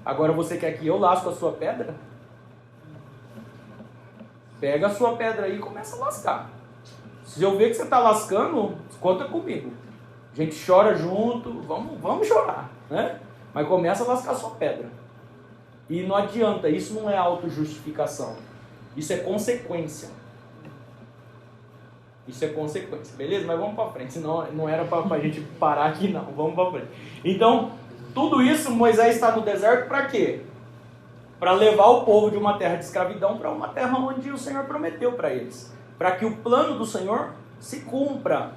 Agora você quer que eu lasque a sua pedra? Pega a sua pedra aí e começa a lascar. Se eu ver que você está lascando, conta comigo. A gente chora junto, vamos chorar, né? Mas começa a lascar a sua pedra. E não adianta, isso não é autojustificação. Isso é consequência. Isso é consequência, beleza? Mas vamos para frente, senão não era para a gente parar aqui não, vamos para frente. Então, tudo isso, Moisés está no deserto para quê? Para levar o povo de uma terra de escravidão para uma terra onde o Senhor prometeu para eles. Para que o plano do Senhor se cumpra.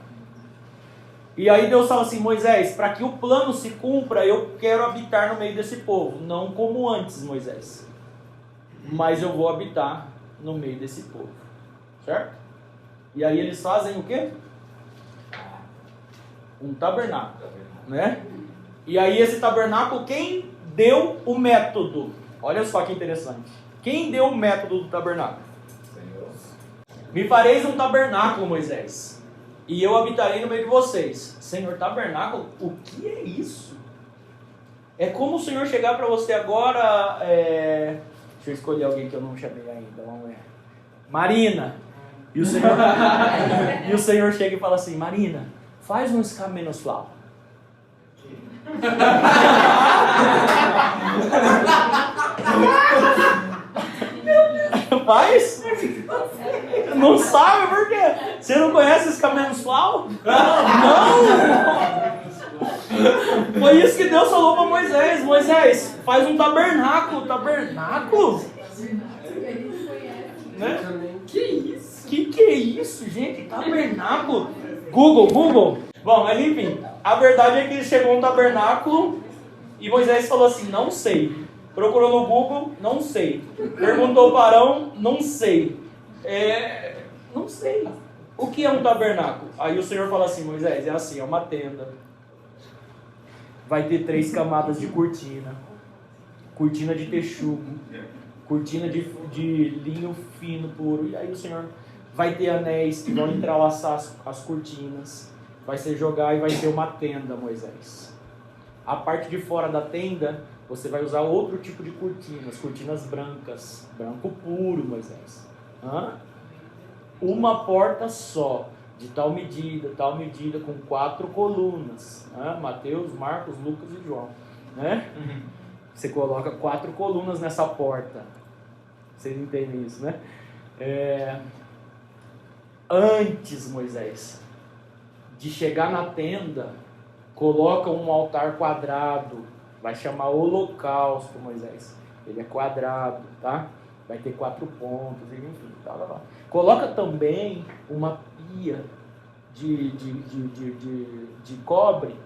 E aí Deus fala assim, Moisés, para que o plano se cumpra, eu quero habitar no meio desse povo. Não como antes, Moisés. Mas eu vou habitar no meio desse povo. Certo? E aí eles fazem o quê? Um tabernáculo. Né? E aí esse tabernáculo, quem deu o método? Olha só que interessante. Quem deu o método do tabernáculo? Senhor. Me fareis um tabernáculo, Moisés, e eu habitarei no meio de vocês. Senhor, tabernáculo? O que é isso? É como o Senhor chegar para você agora... Deixa eu escolher alguém que eu não chamei ainda. Vamos ver. Marina. E o Senhor, e o Senhor chega e fala assim, Marina, faz um escamenoslau. Faz? Não sabe por quê? Você não conhece esse escamenoslau? Não! Foi isso que Deus falou para Moisés. Moisés, faz um tabernáculo. Tabernáculo? Né? Que isso? Que é isso, gente? Tabernáculo? Google. Bom, mas enfim, a verdade é que chegou um tabernáculo e Moisés falou assim, não sei. Procurou no Google, não sei. Perguntou para Arão, não sei. Não sei. O que é um tabernáculo? Aí o Senhor fala assim, Moisés, é assim, é uma tenda. Vai ter 3 camadas de cortina. Cortina de texugo. Cortina de linho fino, puro. E aí o Senhor vai ter anéis que vão entrelaçar as cortinas. Vai ser jogar e vai ter uma tenda, Moisés. A parte de fora da tenda, você vai usar outro tipo de cortinas. Cortinas brancas. Branco puro, Moisés. Uma porta só. De tal medida, com 4 colunas. Mateus, Marcos, Lucas e João. Né? Você coloca 4 colunas nessa porta. Vocês entendem isso, né? Antes, Moisés, de chegar na tenda, coloca um altar quadrado. Vai chamar holocausto, Moisés. Ele é quadrado, tá? Vai ter 4 pontos, enfim, tá. Coloca também uma pia de cobre,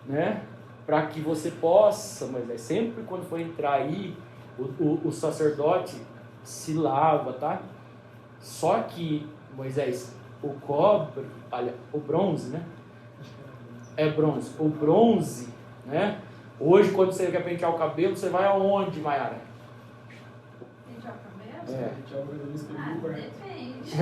né? Para que você possa, Moisés, sempre quando for entrar aí, o sacerdote se lava, tá? Só que, Moisés, o cobre, olha, o bronze, né? É bronze. O bronze, né? Hoje, quando você quer pentear o cabelo, você vai aonde, Mayara? Pentear o cabelo? É. Pentear o cabelo no espelho do quarto. Depende.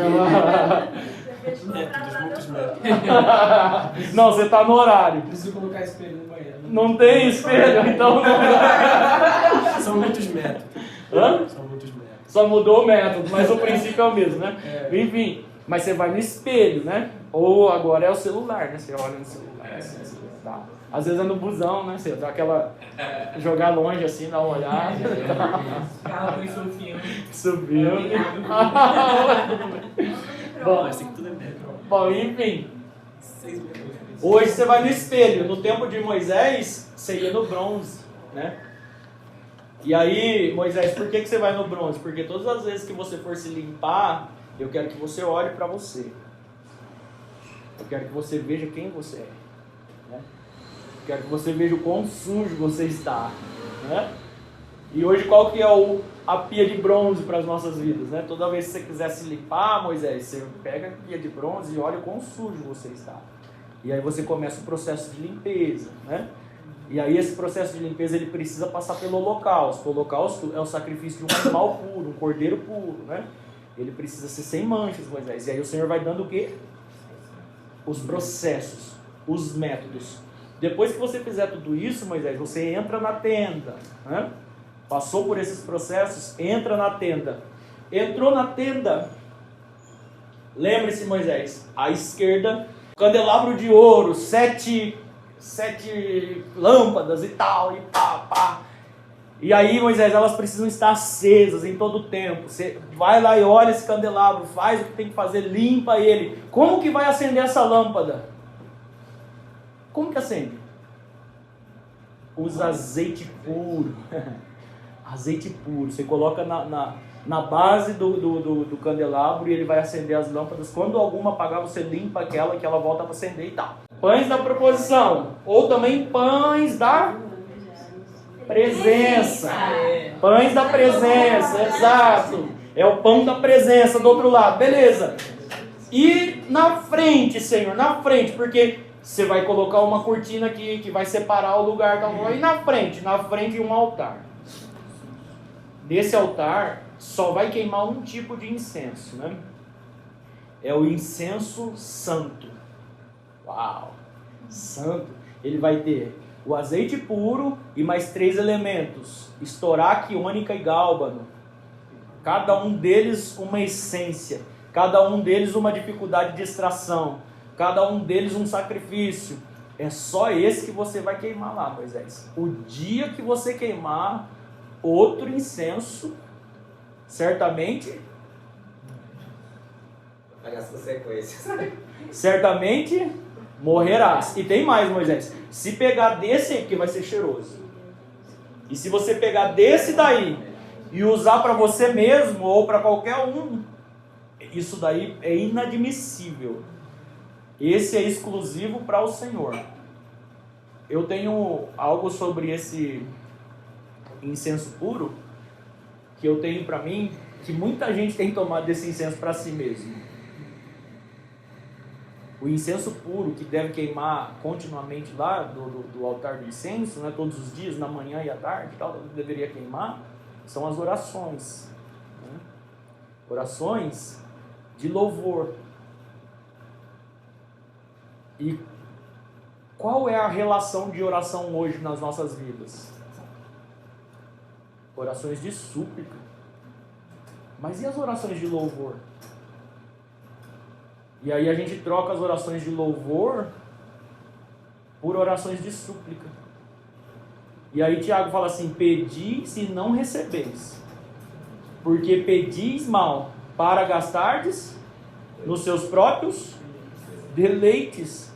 Métodos, muitos métodos. Não, você tá no horário. Preciso colocar espelho no banheiro. Não tem espelho, então não. São muitos métodos. Hã? São muitos métodos. Só mudou o método, mas o princípio é o mesmo, né? É. Enfim, mas você vai no espelho, né? Ou agora é o celular, né? Você olha no celular. Assim, tá. Às vezes é no busão, né? Você dá aquela. Jogar longe assim, dá uma olhada. Carro foi subindo. Subiu. Bom, mas tem que tudo é método. Bom, enfim. 6 métodos. Hoje você vai no espelho. No tempo de Moisés, você ia no bronze, né? E aí, Moisés, por que você vai no bronze? Porque todas as vezes que você for se limpar, eu quero que você olhe para você. Eu quero que você veja quem você é, né? Eu quero que você veja o quão sujo você está, né? E hoje qual que é a pia de bronze para as nossas vidas, né? Toda vez que você quiser se limpar, Moisés, você pega a pia de bronze e olha o quão sujo você está. E aí você começa o processo de limpeza, né? E aí esse processo de limpeza ele precisa passar pelo holocausto. O holocausto é o sacrifício de um animal puro, um cordeiro puro, né? Ele precisa ser sem manchas, Moisés. E aí o Senhor vai dando o quê? Os processos, os métodos. Depois que você fizer tudo isso, Moisés, você entra na tenda, né? Passou por esses processos, entra na tenda. Entrou na tenda, lembre-se, Moisés, à esquerda, candelabro de ouro, 7 lâmpadas e tal, e pá. E aí, Moisés, elas precisam estar acesas em todo o tempo. Você vai lá e olha esse candelabro, faz o que tem que fazer, limpa ele. Como que vai acender essa lâmpada? Como que acende? Usa azeite puro. Azeite puro. Você coloca na base do candelabro e ele vai acender as lâmpadas. Quando alguma apagar, você limpa aquela que ela volta para acender e tal. Pães da proposição, ou também pães da presença. Pães da presença, exato. É o pão da presença do outro lado, beleza. E na frente, Senhor, na frente, porque você vai colocar uma cortina aqui que vai separar o lugar. E na frente um altar. Nesse altar só vai queimar um tipo de incenso, né? É o incenso santo. Uau! Santo. Ele vai ter o azeite puro e mais 3 elementos: estoraque, ônica e gálbano. Cada um deles uma essência. Cada um deles uma dificuldade de extração. Cada um deles um sacrifício. É só esse que você vai queimar lá, Moisés. O dia que você queimar outro incenso, certamente Pagar as consequências. certamente morrerás. E tem mais, Moisés. Se pegar desse aí, porque vai ser cheiroso. E se você pegar desse daí e usar para você mesmo ou para qualquer um, isso daí é inadmissível. Esse é exclusivo para o Senhor. Eu tenho algo sobre esse incenso puro que eu tenho para mim, que muita gente tem tomado desse incenso para si mesmo. O incenso puro que deve queimar continuamente lá do altar do incenso, né, todos os dias, na manhã e à tarde, tal, deveria queimar, são as orações, né? Orações de louvor. E qual é a relação de oração hoje nas nossas vidas? Orações de súplica. Mas e as orações de louvor? E aí a gente troca as orações de louvor por orações de súplica. E aí Tiago fala assim: pedis e não recebeis, porque pedis mal para gastardes nos seus próprios deleites.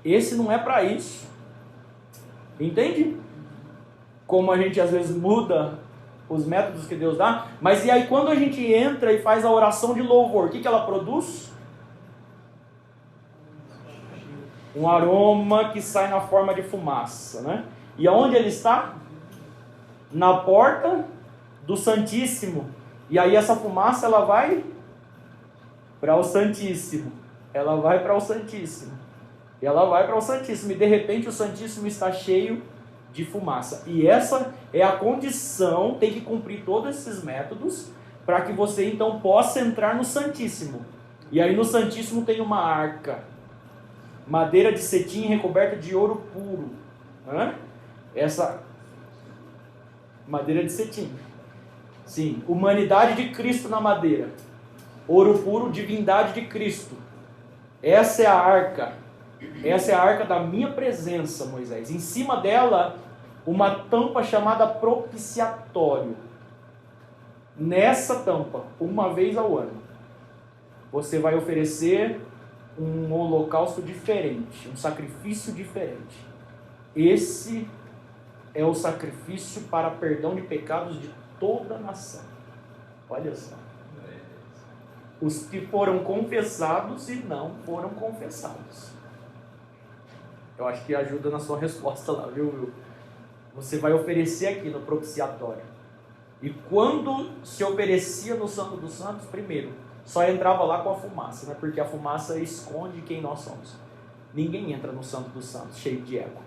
Esse não é para isso. Entende? Como a gente às vezes muda os métodos que Deus dá. Mas e aí quando a gente entra e faz a oração de louvor, o que ela produz? Um aroma que sai na forma de fumaça, né? E aonde ele está? Na porta do Santíssimo. E aí essa fumaça ela vai para o Santíssimo. Ela vai para o Santíssimo. E ela vai para o Santíssimo. E de repente o Santíssimo está cheio de fumaça. E essa é a condição, tem que cumprir todos esses métodos para que você então possa entrar no Santíssimo. E aí no Santíssimo tem uma arca, madeira de cetim recoberta de ouro puro. Essa madeira de cetim. Sim, humanidade de Cristo na madeira. Ouro puro, divindade de Cristo. Essa é a arca. Essa é a arca da minha presença, Moisés. Em cima dela, uma tampa chamada propiciatório. Nessa tampa, uma vez ao ano, você vai oferecer um holocausto diferente, um sacrifício diferente. Esse é o sacrifício para perdão de pecados de toda a nação. Olha só. Os que foram confessados e não foram confessados. Eu acho que ajuda na sua resposta lá, viu? Você vai oferecer aqui no propiciatório. E quando se oferecia no Santo dos Santos, primeiro, só entrava lá com a fumaça, né? Porque a fumaça esconde quem nós somos. Ninguém entra no Santo dos Santos cheio de ego,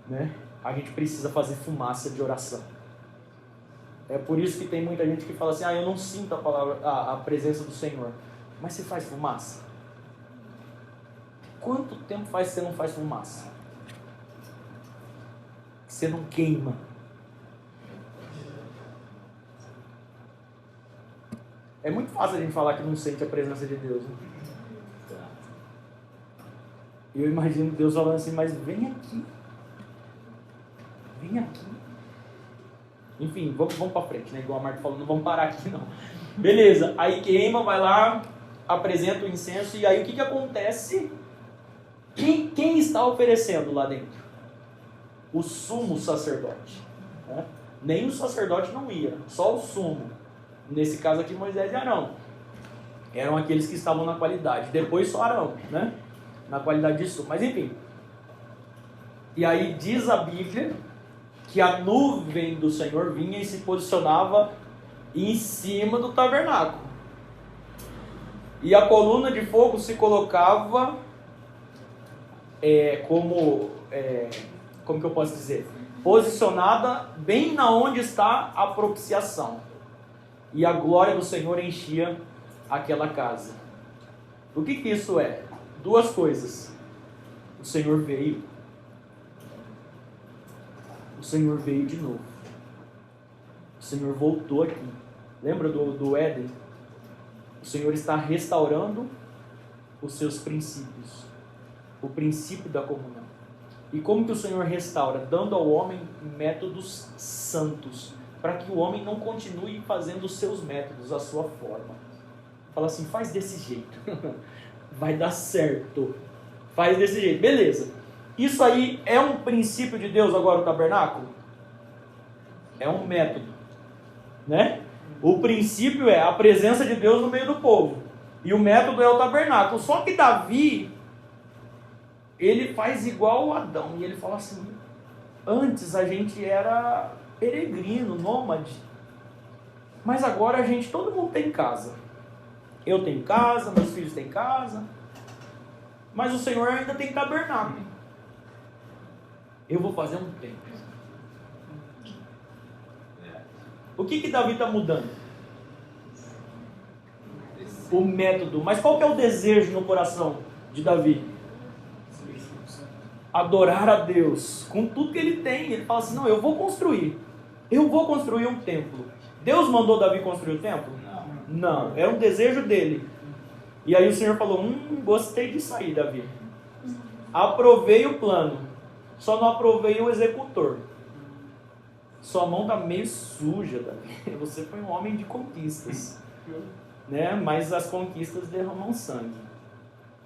né? A gente precisa fazer fumaça de oração. É por isso que tem muita gente que fala assim: eu não sinto a presença do Senhor. Mas você faz fumaça? Quanto tempo faz que você não faz fumaça? Que você não queima? É muito fácil a gente falar que não sente a presença de Deus, né? E eu imagino Deus falando assim: mas vem aqui. Vem aqui. Enfim, vamos para frente, né? Igual a Marta falou, não vamos parar aqui não. Beleza, aí queima, vai lá, apresenta o incenso, e aí o que acontece? Quem está oferecendo lá dentro? O sumo sacerdote, né? Nem o sacerdote não ia, só o sumo. Nesse caso aqui Moisés e Arão. Eram aqueles que estavam na qualidade. Depois só Arão, né? Na qualidade de sumo. Mas enfim. E aí diz a Bíblia que a nuvem do Senhor vinha e se posicionava em cima do tabernáculo. E a coluna de fogo se colocava como que eu posso dizer? Posicionada bem na onde está a propiciação. E a glória do Senhor enchia aquela casa. O que isso é? Duas coisas. O Senhor veio. O Senhor veio de novo. O Senhor voltou aqui. Lembra do Éden? O Senhor está restaurando os seus princípios. O princípio da comunhão. E como que o Senhor restaura? Dando ao homem métodos santos. Para que o homem não continue fazendo os seus métodos, a sua forma. Fala assim: faz desse jeito. Vai dar certo. Faz desse jeito. Beleza. Isso aí é um princípio de Deus agora, o tabernáculo? É um método, né? O princípio é a presença de Deus no meio do povo. E o método é o tabernáculo. Só que Davi, ele faz igual a Adão. E ele fala assim: antes a gente era peregrino, nômade. Mas agora todo mundo tem casa. Eu tenho casa, meus filhos têm casa. Mas o Senhor ainda tem tabernáculo. Eu vou fazer um templo. O que Davi está mudando? O método. Mas qual que é o desejo no coração de Davi? Adorar a Deus com tudo que ele tem. Ele fala assim: não, eu vou construir um templo. Deus mandou Davi construir o templo? Não, era um desejo dele. E aí o Senhor falou: gostei disso aí, Davi. Aprovei o plano, só não aprovei o executor. Sua mão está meio suja, Davi. Você foi um homem de conquistas, né? Mas as conquistas derramam sangue.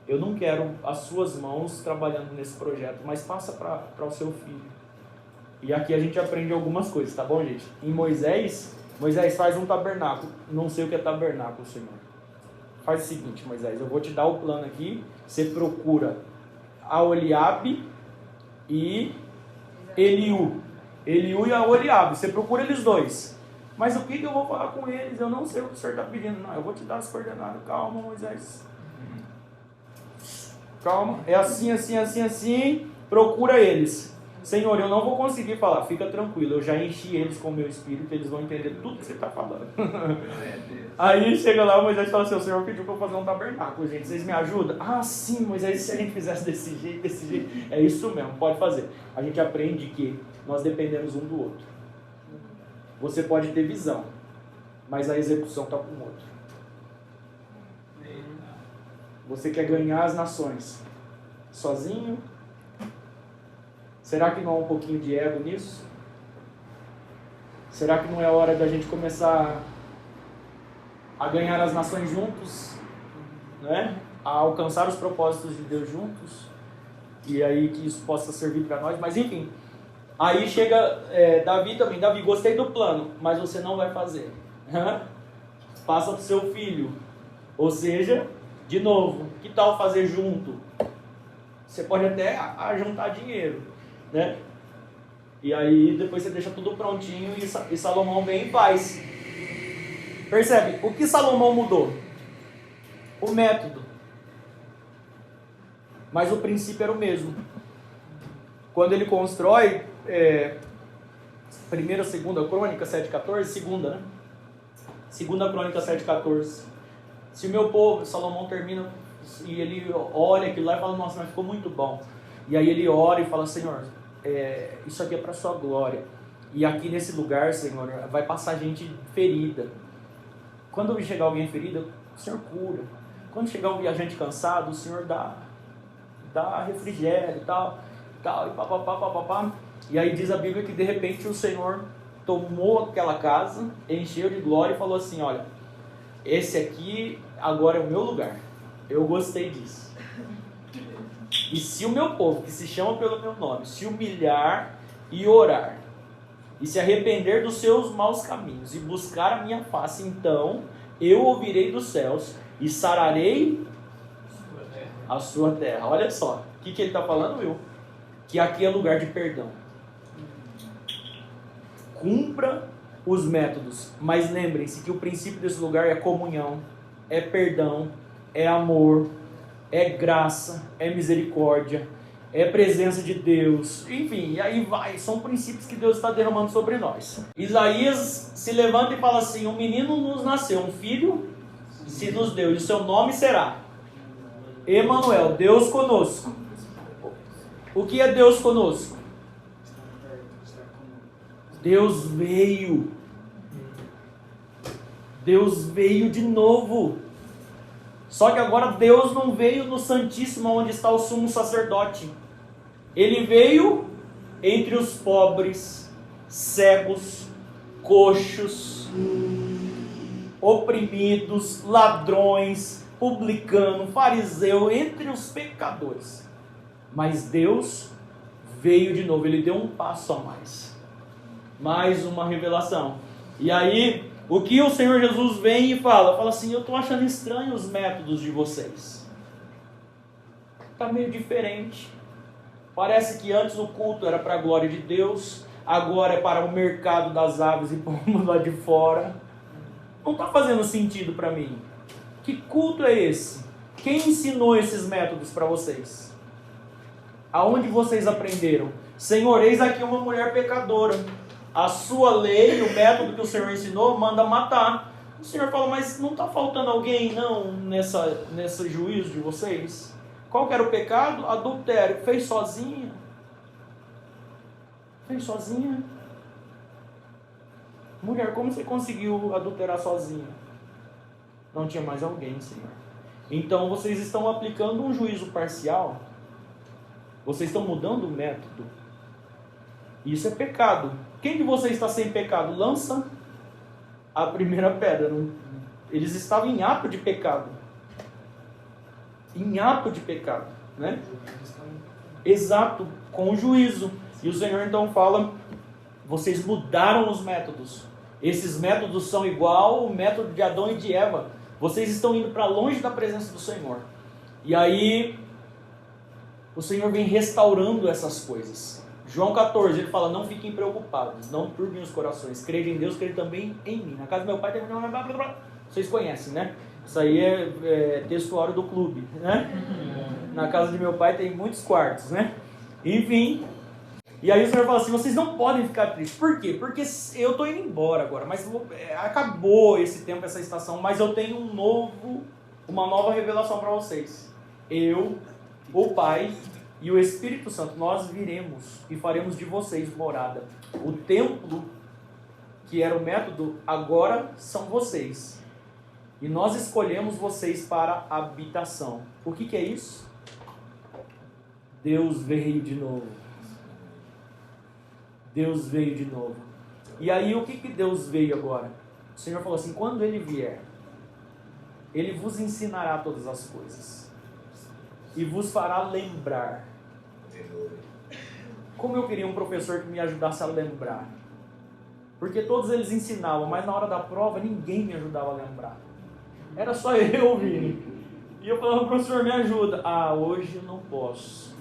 Eu não quero as suas mãos trabalhando nesse projeto, mas passa para o seu filho. E aqui a gente aprende algumas coisas, tá bom, gente? Em Moisés faz um tabernáculo. Não sei o que é tabernáculo, Senhor. Faz o seguinte, Moisés, eu vou te dar o plano aqui. Você procura Aholiabe e Eliú. Eliú e Aholiabe. Você procura eles dois. Mas o que eu vou falar com eles? Eu não sei o que o Senhor está pedindo. Não, eu vou te dar as coordenadas. Calma, Moisés. Calma. É assim, assim, assim, assim. Procura eles. Senhor, eu não vou conseguir falar. Fica tranquilo. Eu já enchi eles com o meu espírito. Eles vão entender tudo que você está falando. Aí chega lá, Moisés fala assim, o Senhor pediu para eu fazer um tabernáculo, gente. Vocês me ajudam? Ah, sim, Moisés, se a gente fizesse desse jeito. É isso mesmo, pode fazer. A gente aprende que nós dependemos um do outro. Você pode ter visão, mas a execução está com o outro. Você quer ganhar as nações sozinho? Será que não há um pouquinho de ego nisso? Será que não é hora da gente começar a ganhar as nações juntos, né? A alcançar os propósitos de Deus juntos? E aí que isso possa servir para nós. Mas enfim, aí chega Davi também. Davi, gostei do plano, mas você não vai fazer. Passa para o seu filho. Ou seja, de novo, que tal fazer junto? Você pode até juntar dinheiro, né? E aí depois você deixa tudo prontinho e Salomão vem e faz. Percebe? O que Salomão mudou? O método. Mas o princípio era o mesmo. Quando ele constrói primeira, segunda crônica 7,14, segunda, né? Segunda crônica 7,14. Se o meu povo, Salomão termina e ele olha aquilo lá e fala, nossa, mas ficou muito bom. E aí ele ora e fala, Senhor, isso aqui é para a sua glória. E aqui nesse lugar, Senhor, vai passar gente ferida. Quando chegar alguém ferido, o Senhor cura. Quando chegar um viajante cansado, o Senhor dá refrigério e tal, e papapá. E aí diz a Bíblia que de repente o Senhor tomou aquela casa, encheu de glória e falou assim, olha, esse aqui agora é o meu lugar. Eu gostei disso. E se o meu povo, que se chama pelo meu nome, se humilhar e orar, e se arrepender dos seus maus caminhos, e buscar a minha face, então eu ouvirei dos céus e sararei a sua terra. Olha só, o que ele está falando, Will? Que aqui é lugar de perdão. Cumpra os métodos, mas lembrem-se que o princípio desse lugar é comunhão, é perdão, é amor, é graça, é misericórdia, é presença de Deus, enfim, e aí vai, são princípios que Deus está derramando sobre nós. Isaías se levanta e fala assim, um menino nos nasceu, um filho se nos deu, e o seu nome será Emanuel, Deus conosco. O que é Deus conosco? Deus veio de novo. Só que agora Deus não veio no Santíssimo, onde está o sumo sacerdote. Ele veio entre os pobres, cegos, coxos, oprimidos, ladrões, publicano, fariseu, entre os pecadores. Mas Deus veio de novo, ele deu um passo a mais. Mais uma revelação. E aí, o que o Senhor Jesus vem e fala assim, eu estou achando estranho os métodos de vocês. Está meio diferente. Parece que antes o culto era para a glória de Deus, agora é para o mercado das aves e pomos lá de fora. Não está fazendo sentido para mim. Que culto é esse? Quem ensinou esses métodos para vocês? Aonde vocês aprenderam? Senhor, eis aqui uma mulher pecadora. A sua lei, o método que o Senhor ensinou, manda matar. O Senhor fala, mas não está faltando alguém não nesse juízo de vocês? Qual que era o pecado? Adultério. Fez sozinha? Fez sozinha? Mulher, como você conseguiu adulterar sozinha? Não tinha mais alguém, Senhor. Então vocês estão aplicando um juízo parcial. Vocês estão mudando o método. Isso é pecado. Quem de vocês está sem pecado? Lança a primeira pedra. Eles estavam em ato de pecado. Em ato de pecado, né? Exato, com o juízo. E o Senhor então fala: vocês mudaram os métodos. Esses métodos são igual ao método de Adão e de Eva. Vocês estão indo para longe da presença do Senhor. E aí o Senhor vem restaurando essas coisas. João 14, ele fala: não fiquem preocupados, não turbem os corações, creem em Deus, creem também em mim. Na casa do meu pai tem... Vocês conhecem, né? Isso aí é textuário do clube, né? Na casa de meu pai tem muitos quartos, né? Enfim. E aí o Senhor fala assim: vocês não podem ficar tristes. Por quê? Porque eu estou indo embora agora, mas acabou esse tempo, essa estação, mas eu tenho uma nova revelação para vocês. Eu, o Pai e o Espírito Santo, nós viremos e faremos de vocês morada. O templo, que era o método, agora são vocês. E nós escolhemos vocês para habitação. O que é isso? Deus veio de novo. Deus veio de novo. E aí o que Deus veio agora? O Senhor falou assim: quando Ele vier, Ele vos ensinará todas as coisas. E vos fará lembrar. Como eu queria um professor que me ajudasse a lembrar. Porque todos eles ensinavam, mas na hora da prova ninguém me ajudava a lembrar. Era só eu, Vini. E eu falava: professor, me ajuda. Ah, hoje eu não posso.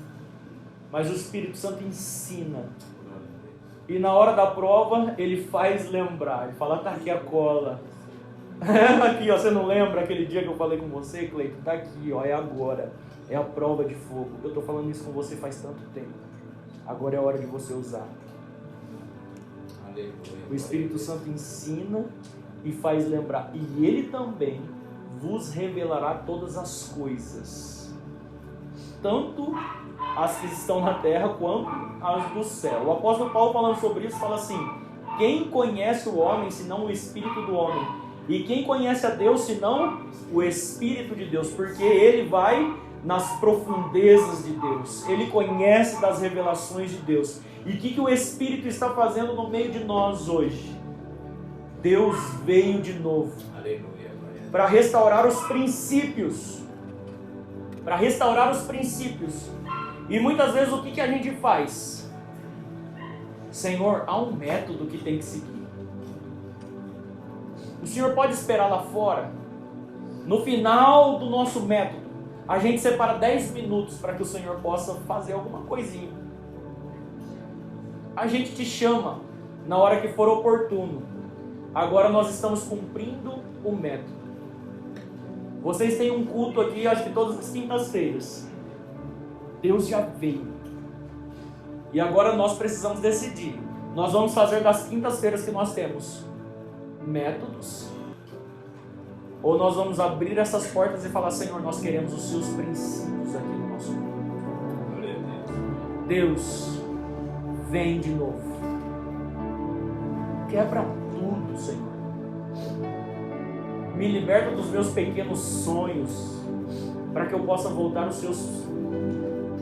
Mas o Espírito Santo ensina. E na hora da prova, ele faz lembrar. Ele fala: tá aqui a cola. Aqui, ó, você não lembra aquele dia que eu falei com você, Cleiton? Tá aqui, ó, é agora. É a prova de fogo. Eu tô falando isso com você faz tanto tempo. Agora é a hora de você usar. O Espírito Santo ensina e faz lembrar. E Ele também vos revelará todas as coisas. Tanto as que estão na terra quanto as do céu. O apóstolo Paulo, falando sobre isso, fala assim: quem conhece o homem senão o Espírito do homem? E quem conhece a Deus senão o Espírito de Deus? Porque ele vai nas profundezas de Deus. Ele conhece das revelações de Deus. E o que o Espírito está fazendo no meio de nós hoje? Deus veio de novo. Aleluia. Para restaurar os princípios. Para restaurar os princípios. E muitas vezes o que a gente faz? Senhor, há um método que tem que seguir. O Senhor pode esperar lá fora. No final do nosso método, a gente separa 10 minutos para que o Senhor possa fazer alguma coisinha. A gente te chama na hora que for oportuno. Agora nós estamos cumprindo o método. Vocês têm um culto aqui, acho que todas as quintas-feiras. Deus já veio. E agora nós precisamos decidir. Nós vamos fazer das quintas-feiras que nós temos métodos? Ou nós vamos abrir essas portas e falar: Senhor, nós queremos os seus princípios aqui no nosso mundo. Deus, vem de novo. Quebra tudo, Senhor. Me liberta dos meus pequenos sonhos, para que eu possa voltar aos seus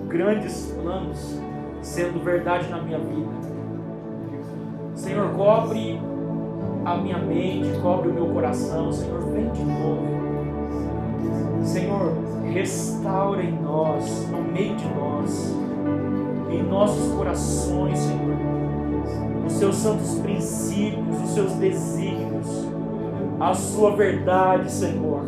grandes planos, sendo verdade na minha vida. Senhor, cobre a minha mente, cobre o meu coração. Senhor, vem de novo. Senhor, restaura em nós, no meio de nós, em nossos corações, Senhor, os seus santos princípios, os seus desígnios, a sua verdade, Senhor.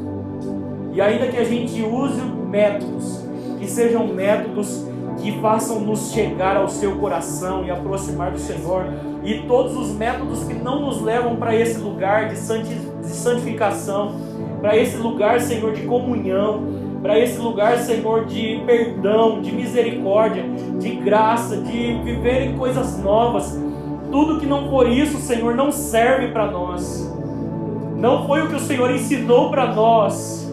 E ainda que a gente use métodos, que sejam métodos que façam nos chegar ao seu coração e aproximar do Senhor, e todos os métodos que não nos levam para esse lugar de santificação, para esse lugar, Senhor, de comunhão, para esse lugar, Senhor, de perdão, de misericórdia, de graça, de viver em coisas novas. Tudo que não for isso, Senhor, não serve para nós. Não foi o que o Senhor ensinou para nós.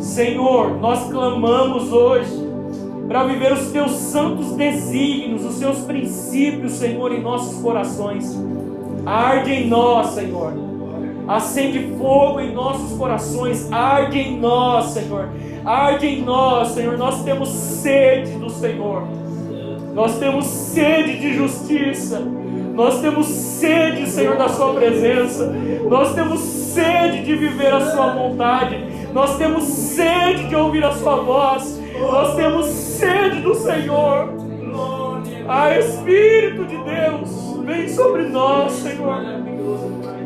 Senhor, nós clamamos hoje para viver os teus santos desígnios, os seus princípios, Senhor, em nossos corações. Arde em nós, Senhor. Acende fogo em nossos corações. Arde em nós, Senhor. Arde em nós, Senhor. Nós temos sede do Senhor. Nós temos sede de justiça. Nós temos sede, Senhor, da Sua presença. Nós temos sede de viver a Sua vontade. Nós temos sede de ouvir a Sua voz. Nós temos sede do Senhor. Espírito de Deus, vem sobre nós, Senhor.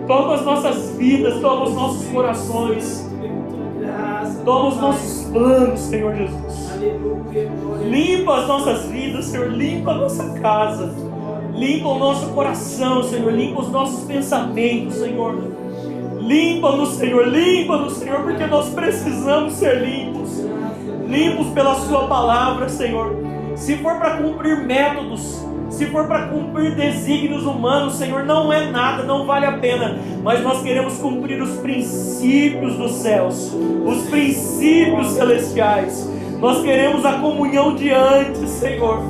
Toma as nossas vidas, toma os nossos corações. Toma os nossos planos, Senhor Jesus. Limpa as nossas vidas, Senhor. Limpa a nossa casa. Limpa o nosso coração, Senhor. Limpa os nossos pensamentos, Senhor. Limpa-nos, Senhor. Limpa-nos, Senhor, porque nós precisamos ser limpos. Limpos pela Sua palavra, Senhor. Se for para cumprir métodos, se for para cumprir desígnios humanos, Senhor, não é nada, não vale a pena. Mas nós queremos cumprir os princípios dos céus, os princípios celestiais. Nós queremos a comunhão de antes, Senhor.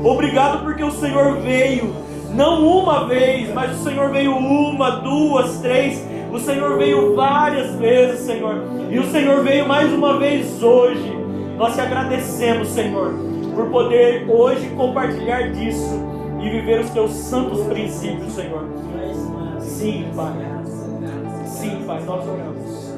Obrigado porque o Senhor veio, não uma vez, mas o Senhor veio 1, 2, 3. O Senhor veio várias vezes, Senhor. E o Senhor veio mais uma vez hoje. Nós te agradecemos, Senhor, por poder hoje compartilhar disso e viver os teus santos princípios, Senhor. Sim, Pai. Sim, Pai, nós oramos.